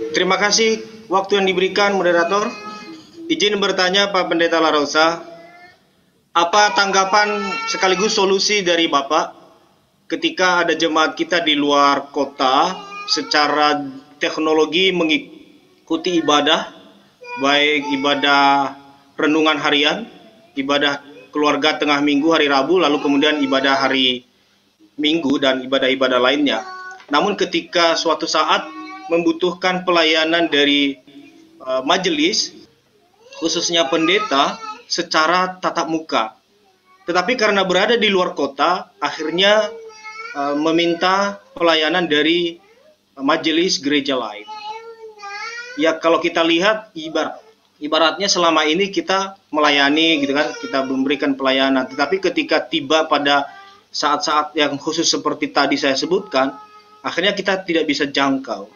[SPEAKER 21] Terima kasih waktu yang diberikan moderator. Izin bertanya Pak Pendeta Larosa, apa tanggapan sekaligus solusi dari Bapak ketika ada jemaat kita di luar kota secara teknologi mengikuti ibadah, baik ibadah renungan harian, ibadah keluarga tengah minggu hari Rabu, lalu kemudian ibadah hari Minggu dan ibadah-ibadah lainnya. Namun ketika suatu saat membutuhkan pelayanan dari majelis, khususnya pendeta, secara tatap muka. Tetapi karena berada di luar kota, akhirnya meminta pelayanan dari majelis gereja lain. Ya kalau kita lihat ibaratnya selama ini kita melayani gitu kan, kita memberikan pelayanan. Tetapi ketika tiba pada saat-saat yang khusus seperti tadi saya sebutkan, akhirnya kita tidak bisa jangkau.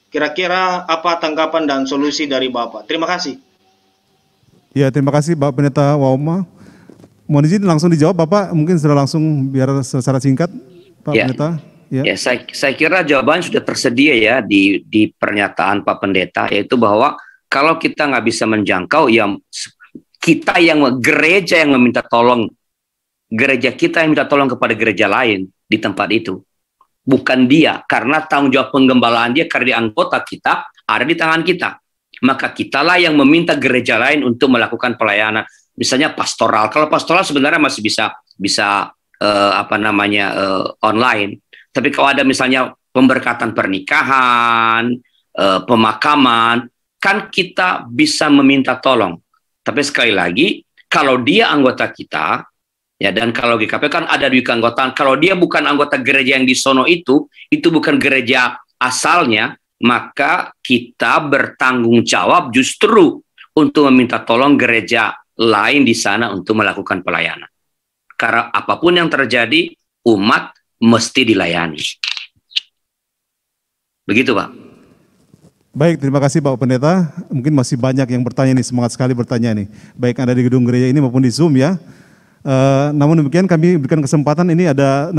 [SPEAKER 21] Kira-kira apa tanggapan dan solusi dari Bapak? Terima kasih.
[SPEAKER 16] Ya, terima kasih Bapak Pendeta Waoma. Mohon izin langsung dijawab Bapak, mungkin sudah langsung biar secara singkat Pak Pendeta.
[SPEAKER 15] Ya, saya kira jawaban sudah tersedia ya di pernyataan Pak Pendeta, yaitu bahwa kalau kita nggak bisa menjangkau, ya kita gereja yang meminta tolong, gereja kita yang minta tolong kepada gereja lain di tempat itu. Bukan dia, karena tanggung jawab penggembalaan dia karena di anggota kita ada di tangan kita. Maka kitalah yang meminta gereja lain untuk melakukan pelayanan. Misalnya pastoral. Kalau pastoral sebenarnya masih bisa online. Tapi kalau ada misalnya pemberkatan pernikahan, pemakaman, kan kita bisa meminta tolong. Tapi sekali lagi, kalau dia anggota kita, ya, dan kalau GKP kan ada di keanggotaan, kalau dia bukan anggota gereja yang di sono itu bukan gereja asalnya, maka kita bertanggung jawab justru untuk meminta tolong gereja lain di sana untuk melakukan pelayanan. Karena apapun yang terjadi, umat mesti dilayani. Begitu, Pak.
[SPEAKER 16] Baik, terima kasih Pak Pendeta. Mungkin masih banyak yang bertanya nih, semangat sekali bertanya nih. Baik ada di gedung gereja ini maupun di Zoom ya. Namun demikian kami berikan kesempatan, ini ada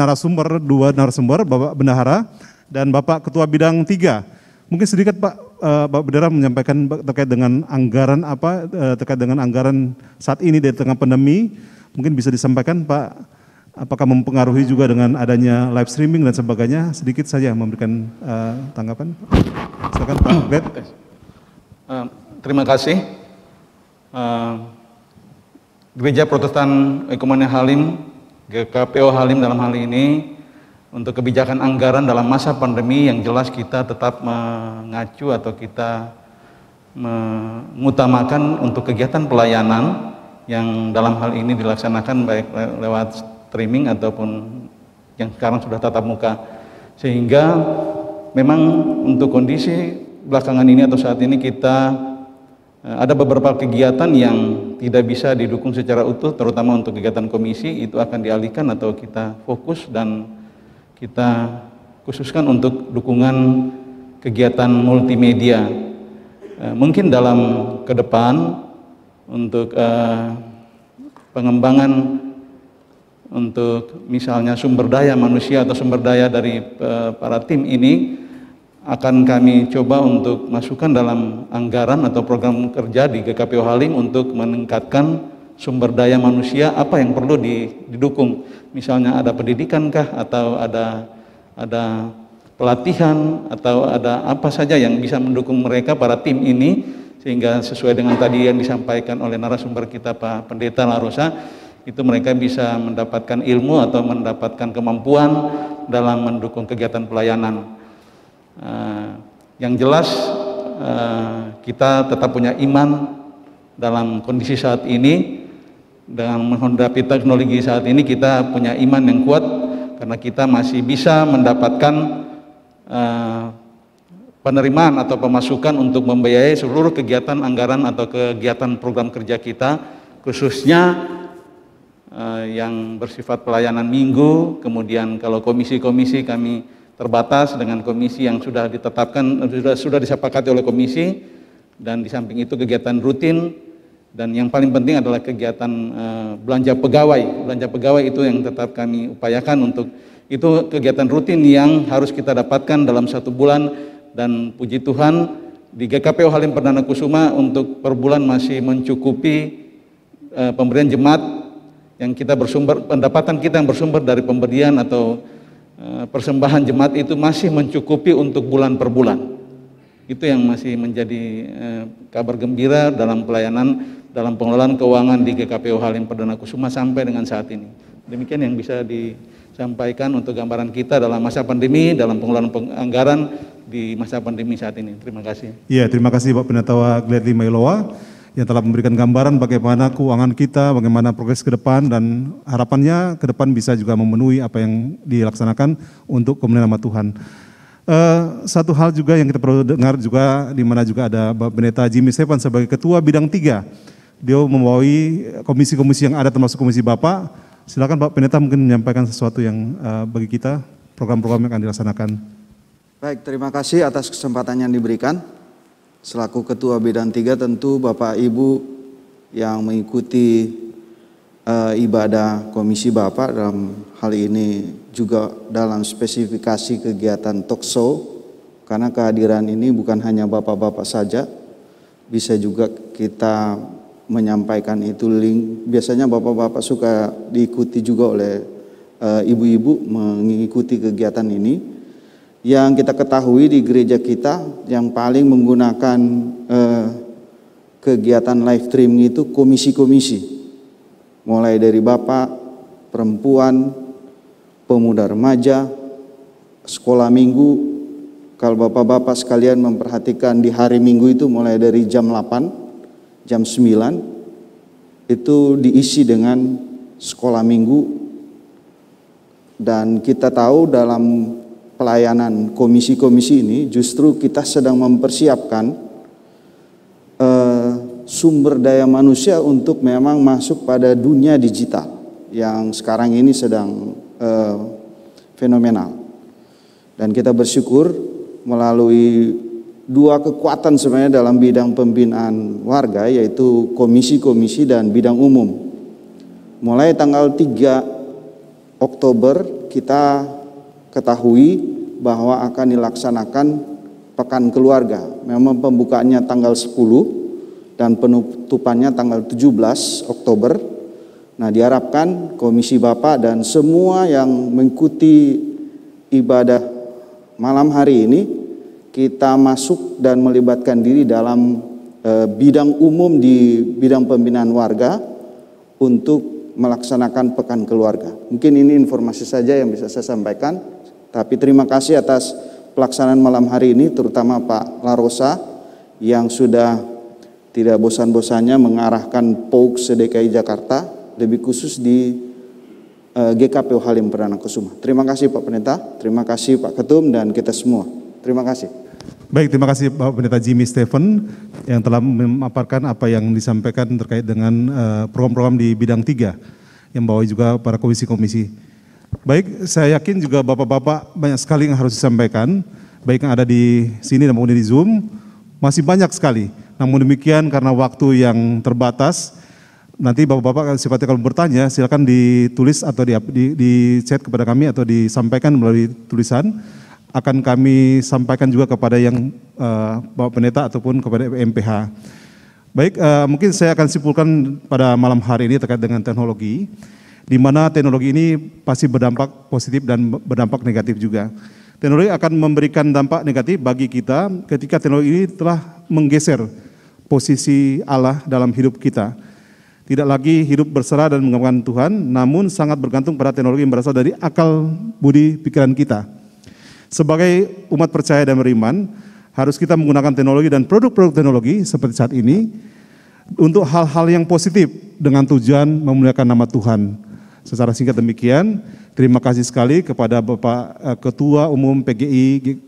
[SPEAKER 16] dua narasumber, Bapak Bendahara dan Bapak Ketua Bidang 3. Mungkin sedikit Pak Bendahara menyampaikan terkait dengan anggaran terkait dengan anggaran saat ini di tengah pandemi. Mungkin bisa disampaikan Pak, apakah mempengaruhi juga dengan adanya live streaming dan sebagainya? Sedikit saja memberikan tanggapan. Silakan Pak Glenn.
[SPEAKER 22] Terima kasih. Gereja Protestan Ekumen Halim, GKPO Halim dalam hal ini, untuk kebijakan anggaran dalam masa pandemi yang jelas kita tetap mengacu atau kita mengutamakan untuk kegiatan pelayanan yang dalam hal ini dilaksanakan baik lewat streaming ataupun yang sekarang sudah tatap muka. Sehingga memang untuk kondisi belakangan ini atau saat ini kita ada beberapa kegiatan yang tidak bisa didukung secara utuh, terutama untuk kegiatan komisi, itu akan dialihkan atau kita fokus dan kita khususkan untuk dukungan kegiatan multimedia. Mungkin dalam ke depan untuk pengembangan untuk misalnya sumber daya manusia atau sumber daya dari para tim ini akan kami coba untuk masukkan dalam anggaran atau program kerja di GKPO Halim untuk meningkatkan sumber daya manusia apa yang perlu didukung. Misalnya ada pendidikan kah, atau ada pelatihan, atau ada apa saja yang bisa mendukung mereka para tim ini, sehingga sesuai dengan tadi yang disampaikan oleh narasumber kita Pak Pendeta Larosa, itu mereka bisa mendapatkan ilmu atau mendapatkan kemampuan dalam mendukung kegiatan pelayanan. Yang jelas kita tetap punya iman dalam kondisi saat ini, dengan menghadapi teknologi saat ini kita punya iman yang kuat karena kita masih bisa mendapatkan penerimaan atau pemasukan untuk membiayai seluruh kegiatan anggaran atau kegiatan program kerja kita, khususnya yang bersifat pelayanan minggu. Kemudian kalau komisi-komisi kami terbatas dengan komisi yang sudah ditetapkan, sudah disepakati oleh komisi, dan di samping itu kegiatan rutin, dan yang paling penting adalah kegiatan belanja pegawai. Belanja pegawai itu yang tetap kami upayakan untuk Itu kegiatan rutin yang harus kita dapatkan dalam 1 bulan, dan puji Tuhan di GKPO Halim Perdana Kusuma untuk per bulan masih mencukupi pemberian jemaat yang kita bersumber, pendapatan kita yang bersumber dari pemberian atau persembahan jemaat itu masih mencukupi untuk bulan per bulan. Itu yang masih menjadi kabar gembira dalam pelayanan, dalam pengelolaan keuangan di GKPO Halim Perdana Kusuma sampai dengan saat ini. Demikian yang bisa disampaikan untuk gambaran kita dalam masa pandemi, dalam pengelolaan anggaran di masa pandemi saat ini. Terima kasih.
[SPEAKER 16] Iya, terima kasih Pak Pendeta Gladly Mailoa yang telah memberikan gambaran bagaimana keuangan kita, bagaimana progres ke depan, dan harapannya ke depan bisa juga memenuhi apa yang dilaksanakan untuk kemuliaan nama Tuhan. Satu hal juga yang kita perlu dengar juga, di mana juga ada Bapak Pendeta Jimmy Stephen sebagai Ketua Bidang 3. Dia membawahi komisi-komisi yang ada termasuk komisi Bapak. Silakan Pak Pendeta mungkin menyampaikan sesuatu yang bagi kita, program-program yang akan dilaksanakan.
[SPEAKER 10] Baik, terima kasih atas kesempatan yang diberikan. Selaku Ketua Bidang 3 tentu Bapak Ibu yang mengikuti ibadah komisi Bapak dalam hal ini juga dalam spesifikasi kegiatan talk show, karena kehadiran ini bukan hanya bapak-bapak saja, bisa juga kita menyampaikan itu link. Biasanya bapak-bapak suka diikuti juga oleh ibu-ibu mengikuti kegiatan ini. Yang kita ketahui di gereja kita yang paling menggunakan kegiatan live streaming itu komisi-komisi, mulai dari bapak, perempuan, pemuda remaja, sekolah minggu. Kalau bapak-bapak sekalian memperhatikan di hari minggu itu mulai dari jam 8, jam 9 itu diisi dengan sekolah minggu. Dan kita tahu dalam pelayanan komisi-komisi ini justru kita sedang mempersiapkan sumber daya manusia untuk memang masuk pada dunia digital yang sekarang ini sedang fenomenal. Dan kita bersyukur melalui 2 kekuatan sebenarnya dalam bidang pembinaan warga, yaitu komisi-komisi dan bidang umum. Mulai tanggal 3 Oktober kita ketahui bahwa akan dilaksanakan Pekan Keluarga. Memang pembukaannya tanggal 10 dan penutupannya tanggal 17 Oktober. Nah, diharapkan komisi Bapak dan semua yang mengikuti ibadah malam hari ini kita masuk dan melibatkan diri dalam bidang umum di bidang pembinaan warga untuk melaksanakan Pekan Keluarga. Mungkin ini informasi saja yang bisa saya sampaikan, tapi terima kasih atas pelaksanaan malam hari ini, terutama Pak Larosa yang sudah tidak bosan-bosannya mengarahkan POUG se-DKI Jakarta, lebih khusus di GKPO Halim Perdana Kusuma. Terima kasih Pak Pendeta, terima kasih Pak Ketum dan kita semua. Terima kasih.
[SPEAKER 16] Baik, terima kasih Bapak Pendeta Jimmy Stephen yang telah memaparkan apa yang disampaikan terkait dengan program-program di bidang 3 yang bawa juga para komisi-komisi. Baik, saya yakin juga bapak-bapak banyak sekali yang harus disampaikan, baik yang ada di sini maupun di Zoom, masih banyak sekali. Namun demikian karena waktu yang terbatas, nanti bapak-bapak sifatnya kalau bertanya silakan ditulis atau di chat kepada kami atau disampaikan melalui tulisan. Akan kami sampaikan juga kepada yang Bapak Pendeta ataupun kepada MPH. Baik, mungkin saya akan simpulkan pada malam hari ini terkait dengan teknologi, di mana teknologi ini pasti berdampak positif dan berdampak negatif juga. Teknologi akan memberikan dampak negatif bagi kita ketika teknologi ini telah menggeser posisi Allah dalam hidup kita. Tidak lagi hidup berserah dan mengagungkan Tuhan, namun sangat bergantung pada teknologi yang berasal dari akal budi pikiran kita. Sebagai umat percaya dan beriman, harus kita menggunakan teknologi dan produk-produk teknologi seperti saat ini untuk hal-hal yang positif dengan tujuan memuliakan nama Tuhan. Secara singkat demikian, terima kasih sekali kepada Bapak Ketua Umum PGI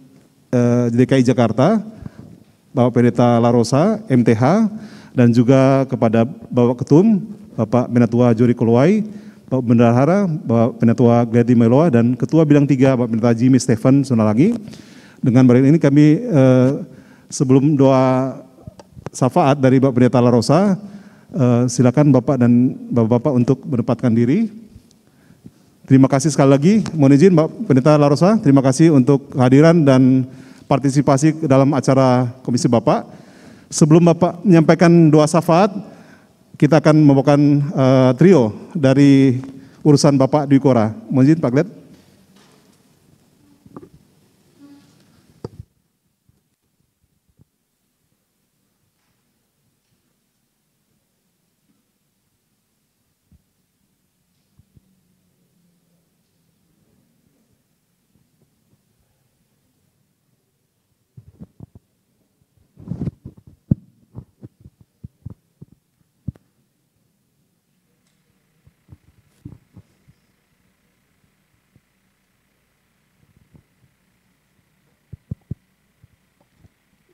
[SPEAKER 16] DKI Jakarta, Bapak Pendeta Larosa, MTH, dan juga kepada Bapak Ketum, Bapak Penatua Jori Kolwai, Bapak Bendahara, Bapak Penatua Gladly Mailoa, dan Ketua Bidang 3 Bapak Pendeta Jimmy Stephen lagi. Dengan baik ini kami sebelum doa syafaat dari Bapak Pendeta Larosa, silakan Bapak dan Bapak-Bapak untuk menempatkan diri. Terima kasih sekali lagi. Mohon izin Mbak Pendeta Larosa, terima kasih untuk kehadiran dan partisipasi dalam acara Komisi Bapak. Sebelum Bapak menyampaikan doa syafaat, kita akan membawakan trio dari urusan Bapak Dwi Kora. Mohon izin Pak Glet.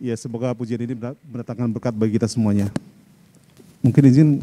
[SPEAKER 16] Ya, semoga pujian ini mendatangkan berkat bagi kita semuanya. Mungkin izin.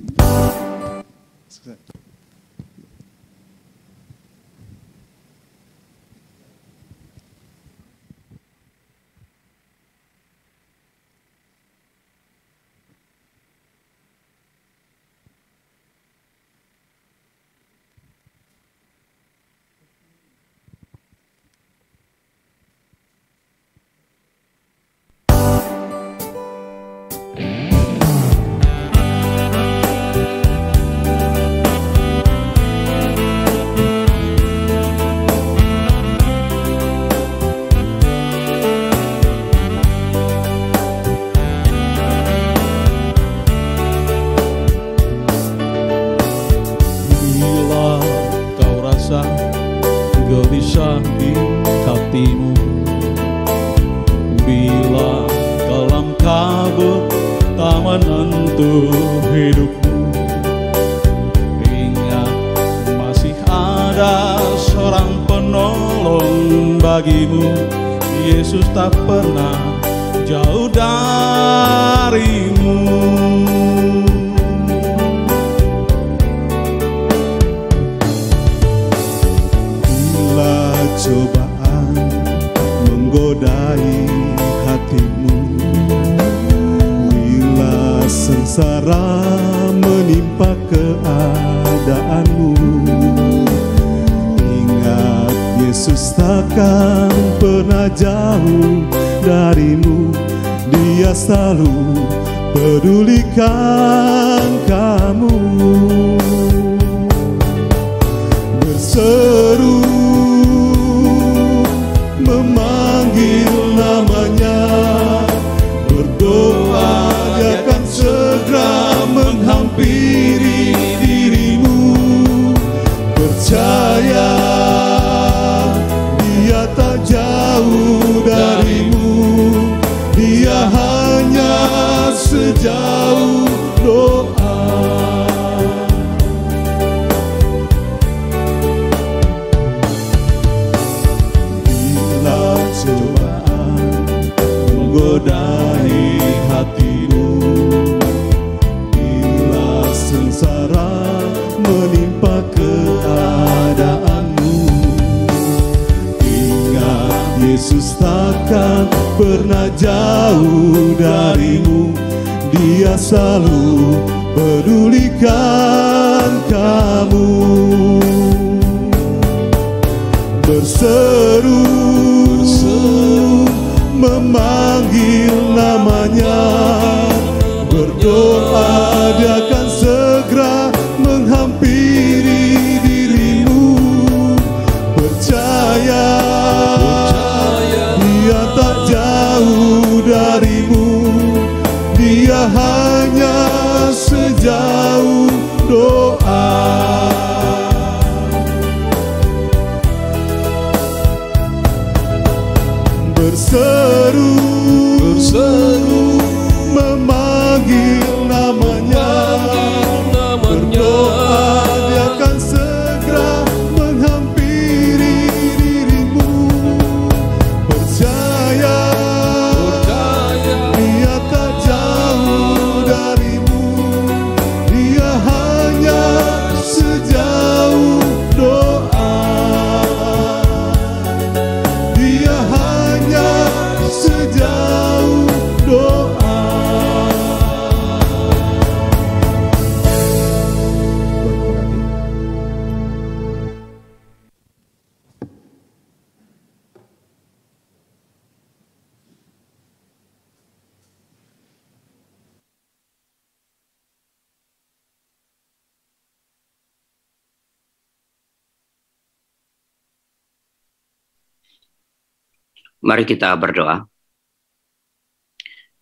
[SPEAKER 1] gelisah di hatimu, bila dalam kabut tak menentu hidupmu, ingat masih ada seorang penolong bagimu. Yesus tak pernah jauh darimu.
[SPEAKER 16] Cobaan menggodai hatimu, bila sengsara menimpa keadaanmu, ingat Yesus takkan pernah jauh darimu. Dia selalu pedulikan kamu. Berseru memanggil namanya, berdoa Dia akan segera menghampiri dirimu. Percaya Dia tak jauh darimu, Dia hanya sejauh doa. Menggodai hatimu, bila sengsara menimpa keadaanmu, ingat Yesus takkan pernah jauh darimu. Dia selalu pedulikan kamu. Berseru memanggil namanya, berdoa Dia akan segera menghampiri dirimu. Percaya Dia tak jauh darimu, Dia hanya sejauh doa. Berseru memanggil namanya, berdoa Dia akan segera menghampiri dirimu. Percaya Dia tak jauh darimu, Dia hanya sejauh doa. Dia hanya
[SPEAKER 15] Mari kita berdoa.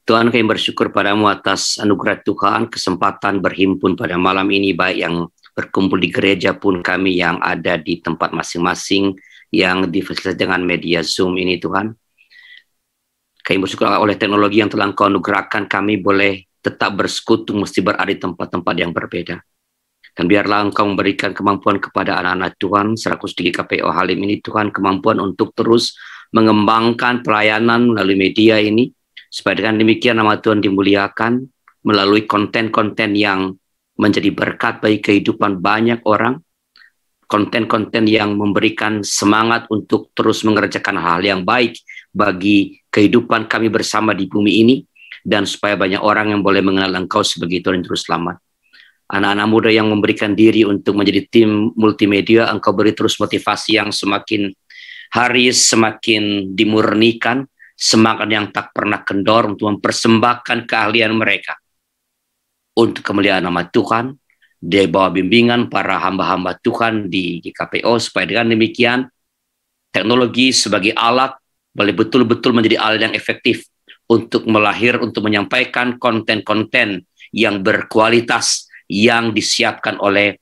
[SPEAKER 15] Tuhan, kami bersyukur padamu atas anugerah Tuhan, kesempatan berhimpun pada malam ini, baik yang berkumpul di gereja pun kami yang ada di tempat masing-masing, yang difasilitasi dengan media Zoom ini Tuhan. Kami bersyukur oleh teknologi yang telah Engkau anugerahkan, kami boleh tetap bersekutu, mesti berada di tempat-tempat yang berbeda. Dan biarlah Engkau memberikan kemampuan kepada anak-anak Tuhan, serakus di GKPO Halim ini Tuhan, kemampuan untuk terus mengembangkan pelayanan melalui media ini, supaya dengan demikian nama Tuhan dimuliakan melalui konten-konten yang menjadi berkat bagi kehidupan banyak orang, konten-konten yang memberikan semangat untuk terus mengerjakan hal yang baik bagi kehidupan kami bersama di bumi ini, dan supaya banyak orang yang boleh mengenal Engkau sebagai Tuhan Juru Selamat. Anak-anak muda yang memberikan diri untuk menjadi tim multimedia, Engkau beri terus motivasi yang semakin hari semakin dimurnikan, semangat yang tak pernah kendor untuk mempersembahkan keahlian mereka untuk kemuliaan nama Tuhan, di bawah bimbingan para hamba-hamba Tuhan di GKPO, supaya dengan demikian teknologi sebagai alat boleh betul-betul menjadi alat yang efektif untuk menyampaikan konten-konten yang berkualitas yang disiapkan oleh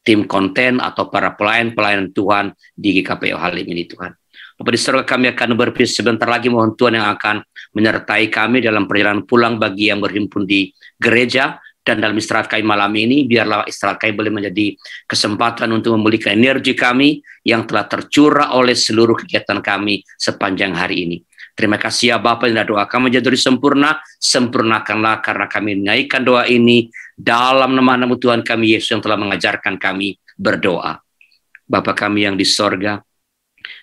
[SPEAKER 15] tim konten atau para pelayan-pelayan Tuhan di GKPO Halim ini Tuhan. Bapak di surga, kami akan berpikir sebentar lagi, mohon Tuhan yang akan menyertai kami dalam perjalanan pulang bagi yang berhimpun di gereja, dan dalam istirahat kami malam ini, biarlah istirahat kami boleh menjadi kesempatan untuk memulihkan energi kami yang telah tercurah oleh seluruh kegiatan kami sepanjang hari ini. Terima kasih ya Bapa, yang doa kami menjadi sempurna, sempurnakanlah karena kami menaikkan doa ini dalam nama Tuhan kami Yesus yang telah mengajarkan kami berdoa. Bapa kami yang di sorga,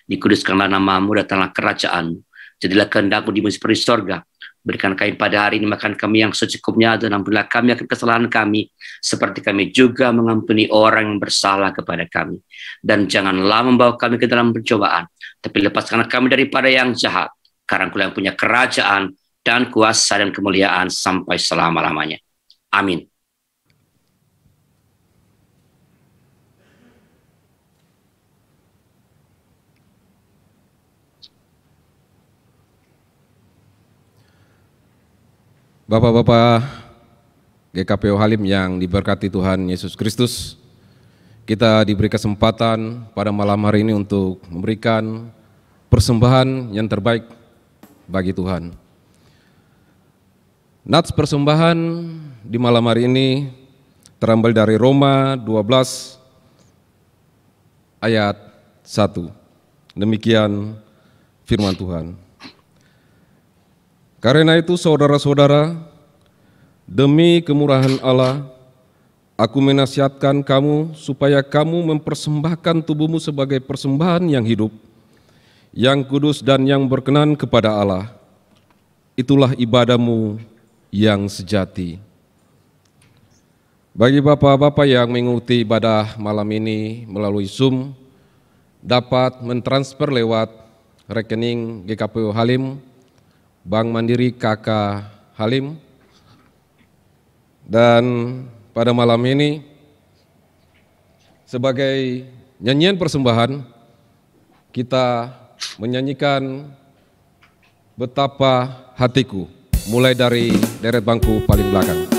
[SPEAKER 15] dikuduskanlah namamu, datanglah kerajaan-Mu, jadilah kehendak-Mu di bumi seperti di sorga. Berikan kami pada hari ini makan kami yang secukupnya, dan ampunilah kami akan kesalahan kami, seperti kami juga mengampuni orang yang bersalah kepada kami. Dan janganlah membawa kami ke dalam pencobaan, tapi lepaskanlah kami daripada yang jahat, karena Engkau yang punya kerajaan dan kuasa dan kemuliaan sampai selama-lamanya. Amin.
[SPEAKER 11] Bapak-bapak GKPO Halim yang diberkati Tuhan Yesus Kristus, kita diberi kesempatan pada malam hari ini untuk memberikan persembahan yang terbaik bagi Tuhan. Nats persembahan di malam hari ini terambil dari Roma 12 ayat 1. Demikian firman Tuhan. Karena itu saudara-saudara, demi kemurahan Allah, aku menasihatkan kamu supaya kamu mempersembahkan tubuhmu sebagai persembahan yang hidup, yang kudus dan yang berkenan kepada Allah. Itulah ibadahmu yang sejati. Bagi bapak-bapak yang mengikuti ibadah malam ini melalui Zoom, dapat mentransfer lewat rekening GKPO Halim, Bank Mandiri KK Halim. Dan pada malam ini sebagai nyanyian persembahan, kita menyanyikan Betapa Hatiku, mulai dari deret bangku paling belakang.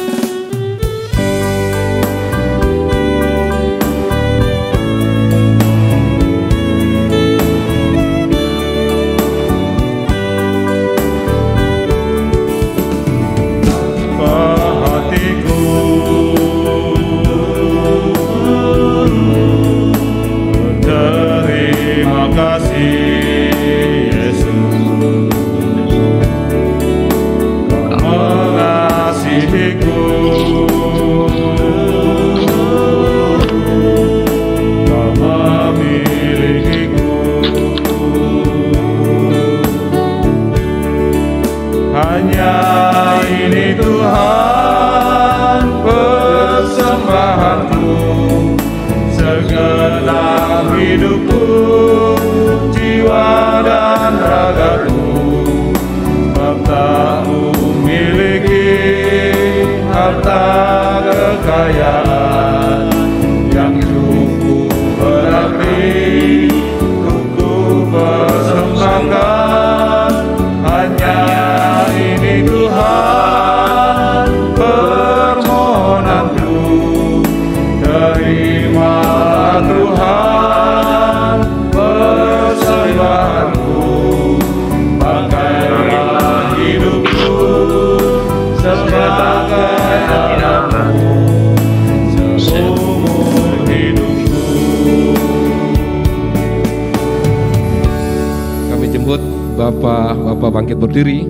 [SPEAKER 11] Bapak bangkit berdiri,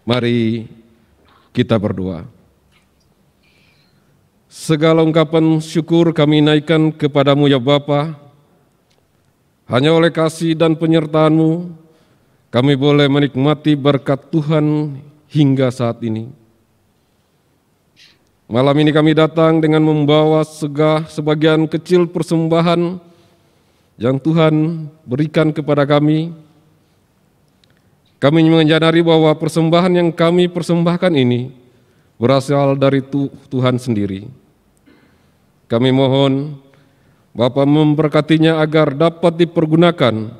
[SPEAKER 11] mari kita berdoa. Segala ungkapan syukur kami naikkan kepadamu ya Bapa. Hanya oleh kasih dan penyertaan-Mu, kami boleh menikmati berkat Tuhan hingga saat ini. Malam ini kami datang dengan membawa sebagian kecil persembahan yang Tuhan berikan kepada kami. Kami menyadari bahwa persembahan yang kami persembahkan ini berasal dari Tuhan sendiri. Kami mohon Bapa memberkatinya agar dapat dipergunakan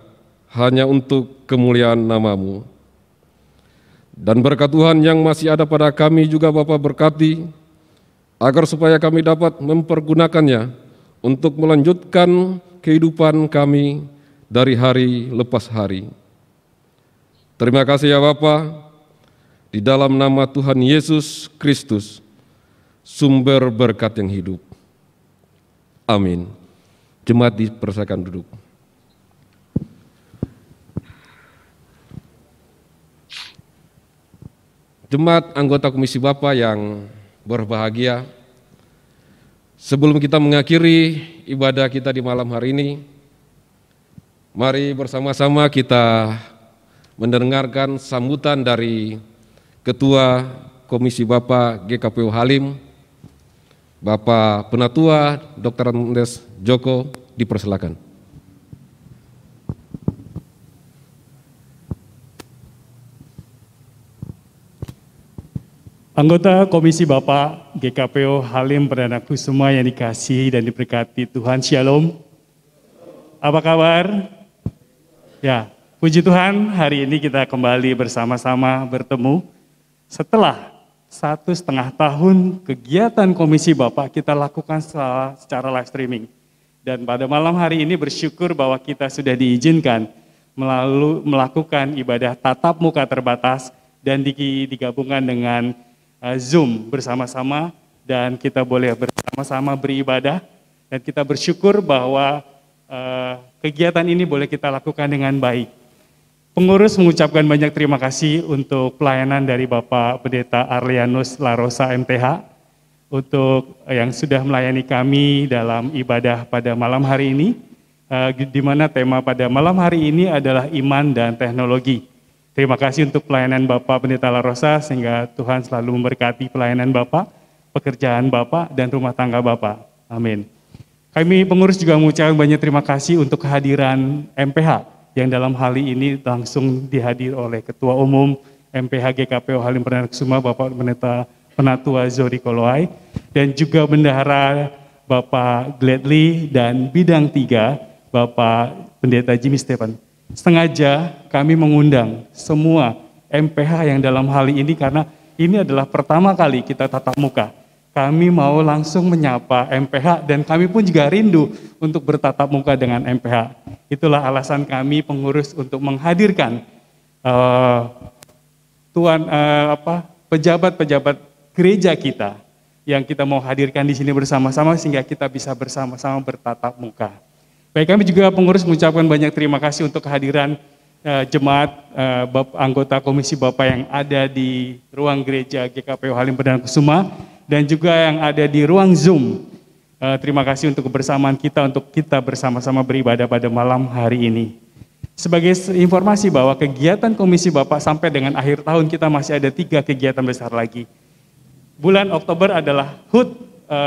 [SPEAKER 11] hanya untuk kemuliaan nama-Mu. Dan berkat Tuhan yang masih ada pada kami juga Bapa berkati, agar supaya kami dapat mempergunakannya untuk melanjutkan kehidupan kami dari hari lepas hari. Terima kasih ya Bapa, di dalam nama Tuhan Yesus Kristus, sumber berkat yang hidup. Amin. Jemaat dipersilakan duduk. Jemaat anggota Komisi Bapa yang berbahagia, sebelum kita mengakhiri ibadah kita di malam hari ini, mari bersama-sama kita mendengarkan sambutan dari Ketua Komisi Bapa GKPO Halim, Bapak Penatua Dr. Andes Joko, dipersilakan.
[SPEAKER 2] Anggota Komisi Bapa GKPO Halim Perdana Kusuma yang dikasihi dan diberkati Tuhan, Shalom. Apa kabar? Ya, puji Tuhan, hari ini kita kembali bersama-sama bertemu setelah 1,5 tahun kegiatan Komisi Bapa kita lakukan secara live streaming. Dan pada malam hari ini bersyukur bahwa kita sudah diizinkan melakukan ibadah tatap muka terbatas dan digabungkan dengan Zoom bersama-sama, dan kita boleh bersama-sama beribadah, dan kita bersyukur bahwa kegiatan ini boleh kita lakukan dengan baik. Pengurus mengucapkan banyak terima kasih untuk pelayanan dari Bapak Pendeta Arlianus Larosa MTH untuk yang sudah melayani kami dalam ibadah pada malam hari ini, di mana tema pada malam hari ini adalah iman dan teknologi. Terima kasih untuk pelayanan Bapak Pendeta Larosa, sehingga Tuhan selalu memberkati pelayanan Bapak, pekerjaan Bapak, dan rumah tangga Bapak. Amin. Kami pengurus juga mengucapkan banyak terima kasih untuk kehadiran MPH, yang dalam hal ini langsung dihadir oleh Ketua Umum MPH GKPO Halim Perdana Kusuma, Bapak Pendeta Penatua Zori Kolowai, dan juga Bendahara Bapak Gladly, dan Bidang 3 Bapak Pendeta Jimmy Stephen. Sengaja kami mengundang semua MPH yang dalam hal ini karena ini adalah pertama kali kita tatap muka. Kami mau langsung menyapa MPH dan kami pun juga rindu untuk bertatap muka dengan MPH. Itulah alasan kami pengurus untuk menghadirkan pejabat-pejabat gereja kita yang kita mau hadirkan di sini bersama-sama sehingga kita bisa bersama-sama bertatap muka. Baik, kami juga pengurus mengucapkan banyak terima kasih untuk kehadiran jemaat anggota Komisi Bapa yang ada di ruang gereja GKPO Halim Perdana Kusuma dan juga yang ada di ruang Zoom. Terima kasih untuk kebersamaan kita untuk kita bersama-sama beribadah pada malam hari ini. Sebagai informasi bahwa kegiatan Komisi Bapa sampai dengan akhir tahun kita masih ada 3 kegiatan besar lagi. Bulan Oktober adalah HUT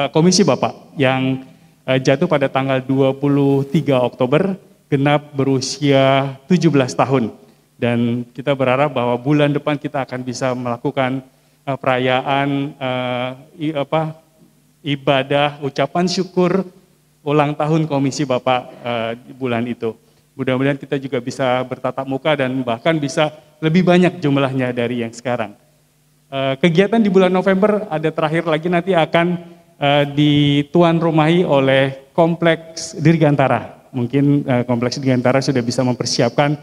[SPEAKER 2] Komisi Bapa yang jatuh pada tanggal 23 Oktober, genap berusia 17 tahun. Dan kita berharap bahwa bulan depan kita akan bisa melakukan perayaan ibadah, ucapan syukur ulang tahun Komisi Bapa di bulan itu. Mudah-mudahan kita juga bisa bertatap muka dan bahkan bisa lebih banyak jumlahnya dari yang sekarang. Kegiatan di bulan November ada terakhir lagi nanti akan dituan rumahi oleh Kompleks Dirgantara. Mungkin Kompleks Dirgantara sudah bisa mempersiapkan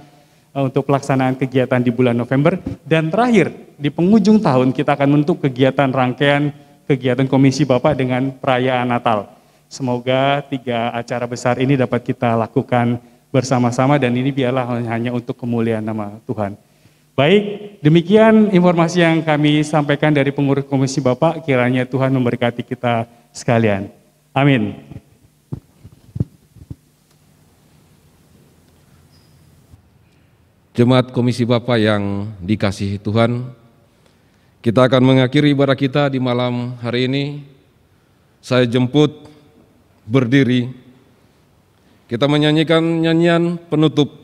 [SPEAKER 2] untuk pelaksanaan kegiatan di bulan November. Dan terakhir, di penghujung tahun kita akan menutup kegiatan rangkaian kegiatan Komisi Bapa dengan perayaan Natal. Semoga 3 acara besar ini dapat kita lakukan bersama-sama, dan ini biarlah hanya untuk kemuliaan nama Tuhan. Baik, demikian informasi yang kami sampaikan dari pengurus komisi Bapak, kiranya Tuhan memberkati kita sekalian. Amin.
[SPEAKER 11] Jemaat komisi Bapak yang dikasihi Tuhan, kita akan mengakhiri ibadah kita di malam hari ini. Saya jemput berdiri. Kita menyanyikan nyanyian penutup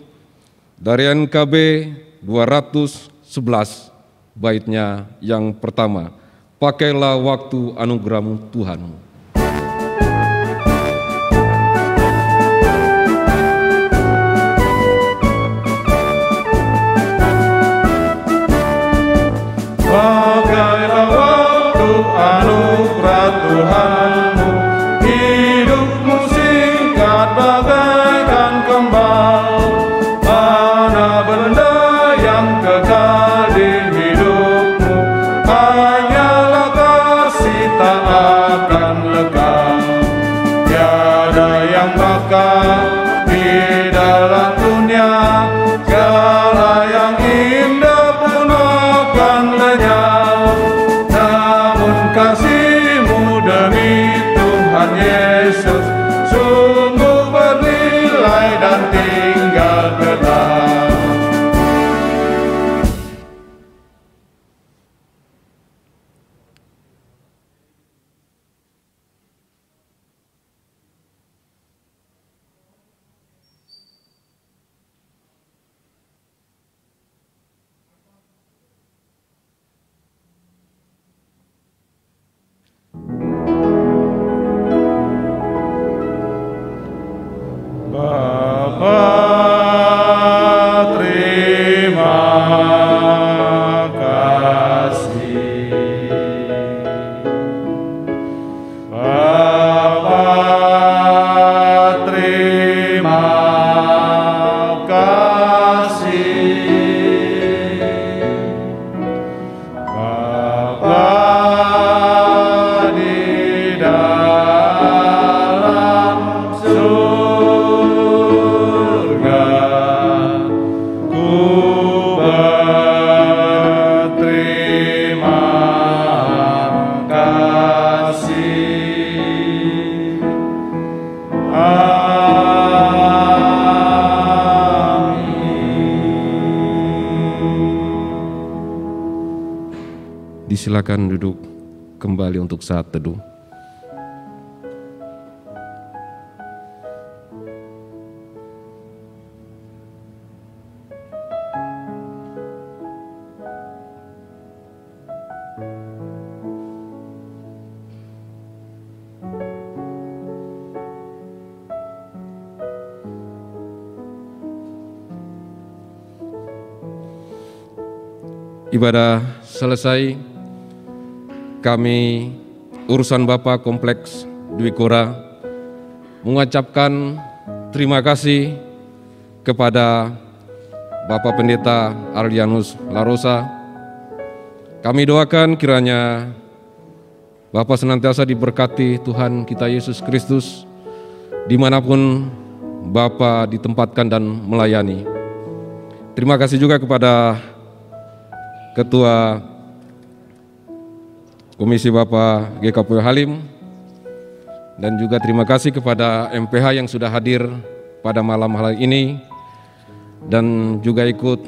[SPEAKER 11] dari NKB 211, baitnya yang pertama, pakailah waktu anugerah-Mu Tuhan.
[SPEAKER 14] Pakailah waktu anugerah Tuhan-Mu, hidupmu singkat bagaikan kembang. Mana benda yang kekal di hidupmu, hanyalah kasih tak akan lekang. Tiada yang bakal di dalam dunia, segala yang indah pun akan lenyap. Namun kasih-Mu demi Tuhan Yesus sungguh bernilai dan tinggal kekal. Bapa, terima kasih. Bapa, terima kasih. Bapa di dalam surga, ku berterima kasih.
[SPEAKER 11] Disilakan duduk kembali untuk saat teduh. Ibadah selesai, kami urusan Bapak Kompleks Dwi Kora mengucapkan terima kasih kepada Bapak Pendeta Ardianus Larosa. Kami doakan kiranya Bapak senantiasa diberkati Tuhan kita Yesus Kristus dimanapun Bapak ditempatkan dan melayani. Terima kasih juga kepada Ketua Komisi Bapak GKPO Halim, dan juga terima kasih kepada MPH yang sudah hadir pada malam hari ini dan juga ikut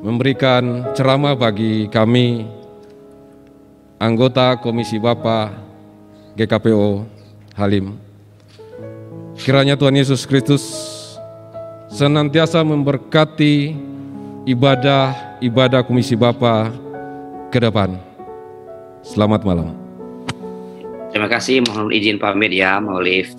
[SPEAKER 11] memberikan ceramah bagi kami anggota Komisi Bapak GKPO Halim. Kiranya Tuhan Yesus Kristus senantiasa memberkati ibadah Komisi Bapak ke depan. Selamat malam.
[SPEAKER 15] Terima kasih, mohon izin pamit ya, Maulif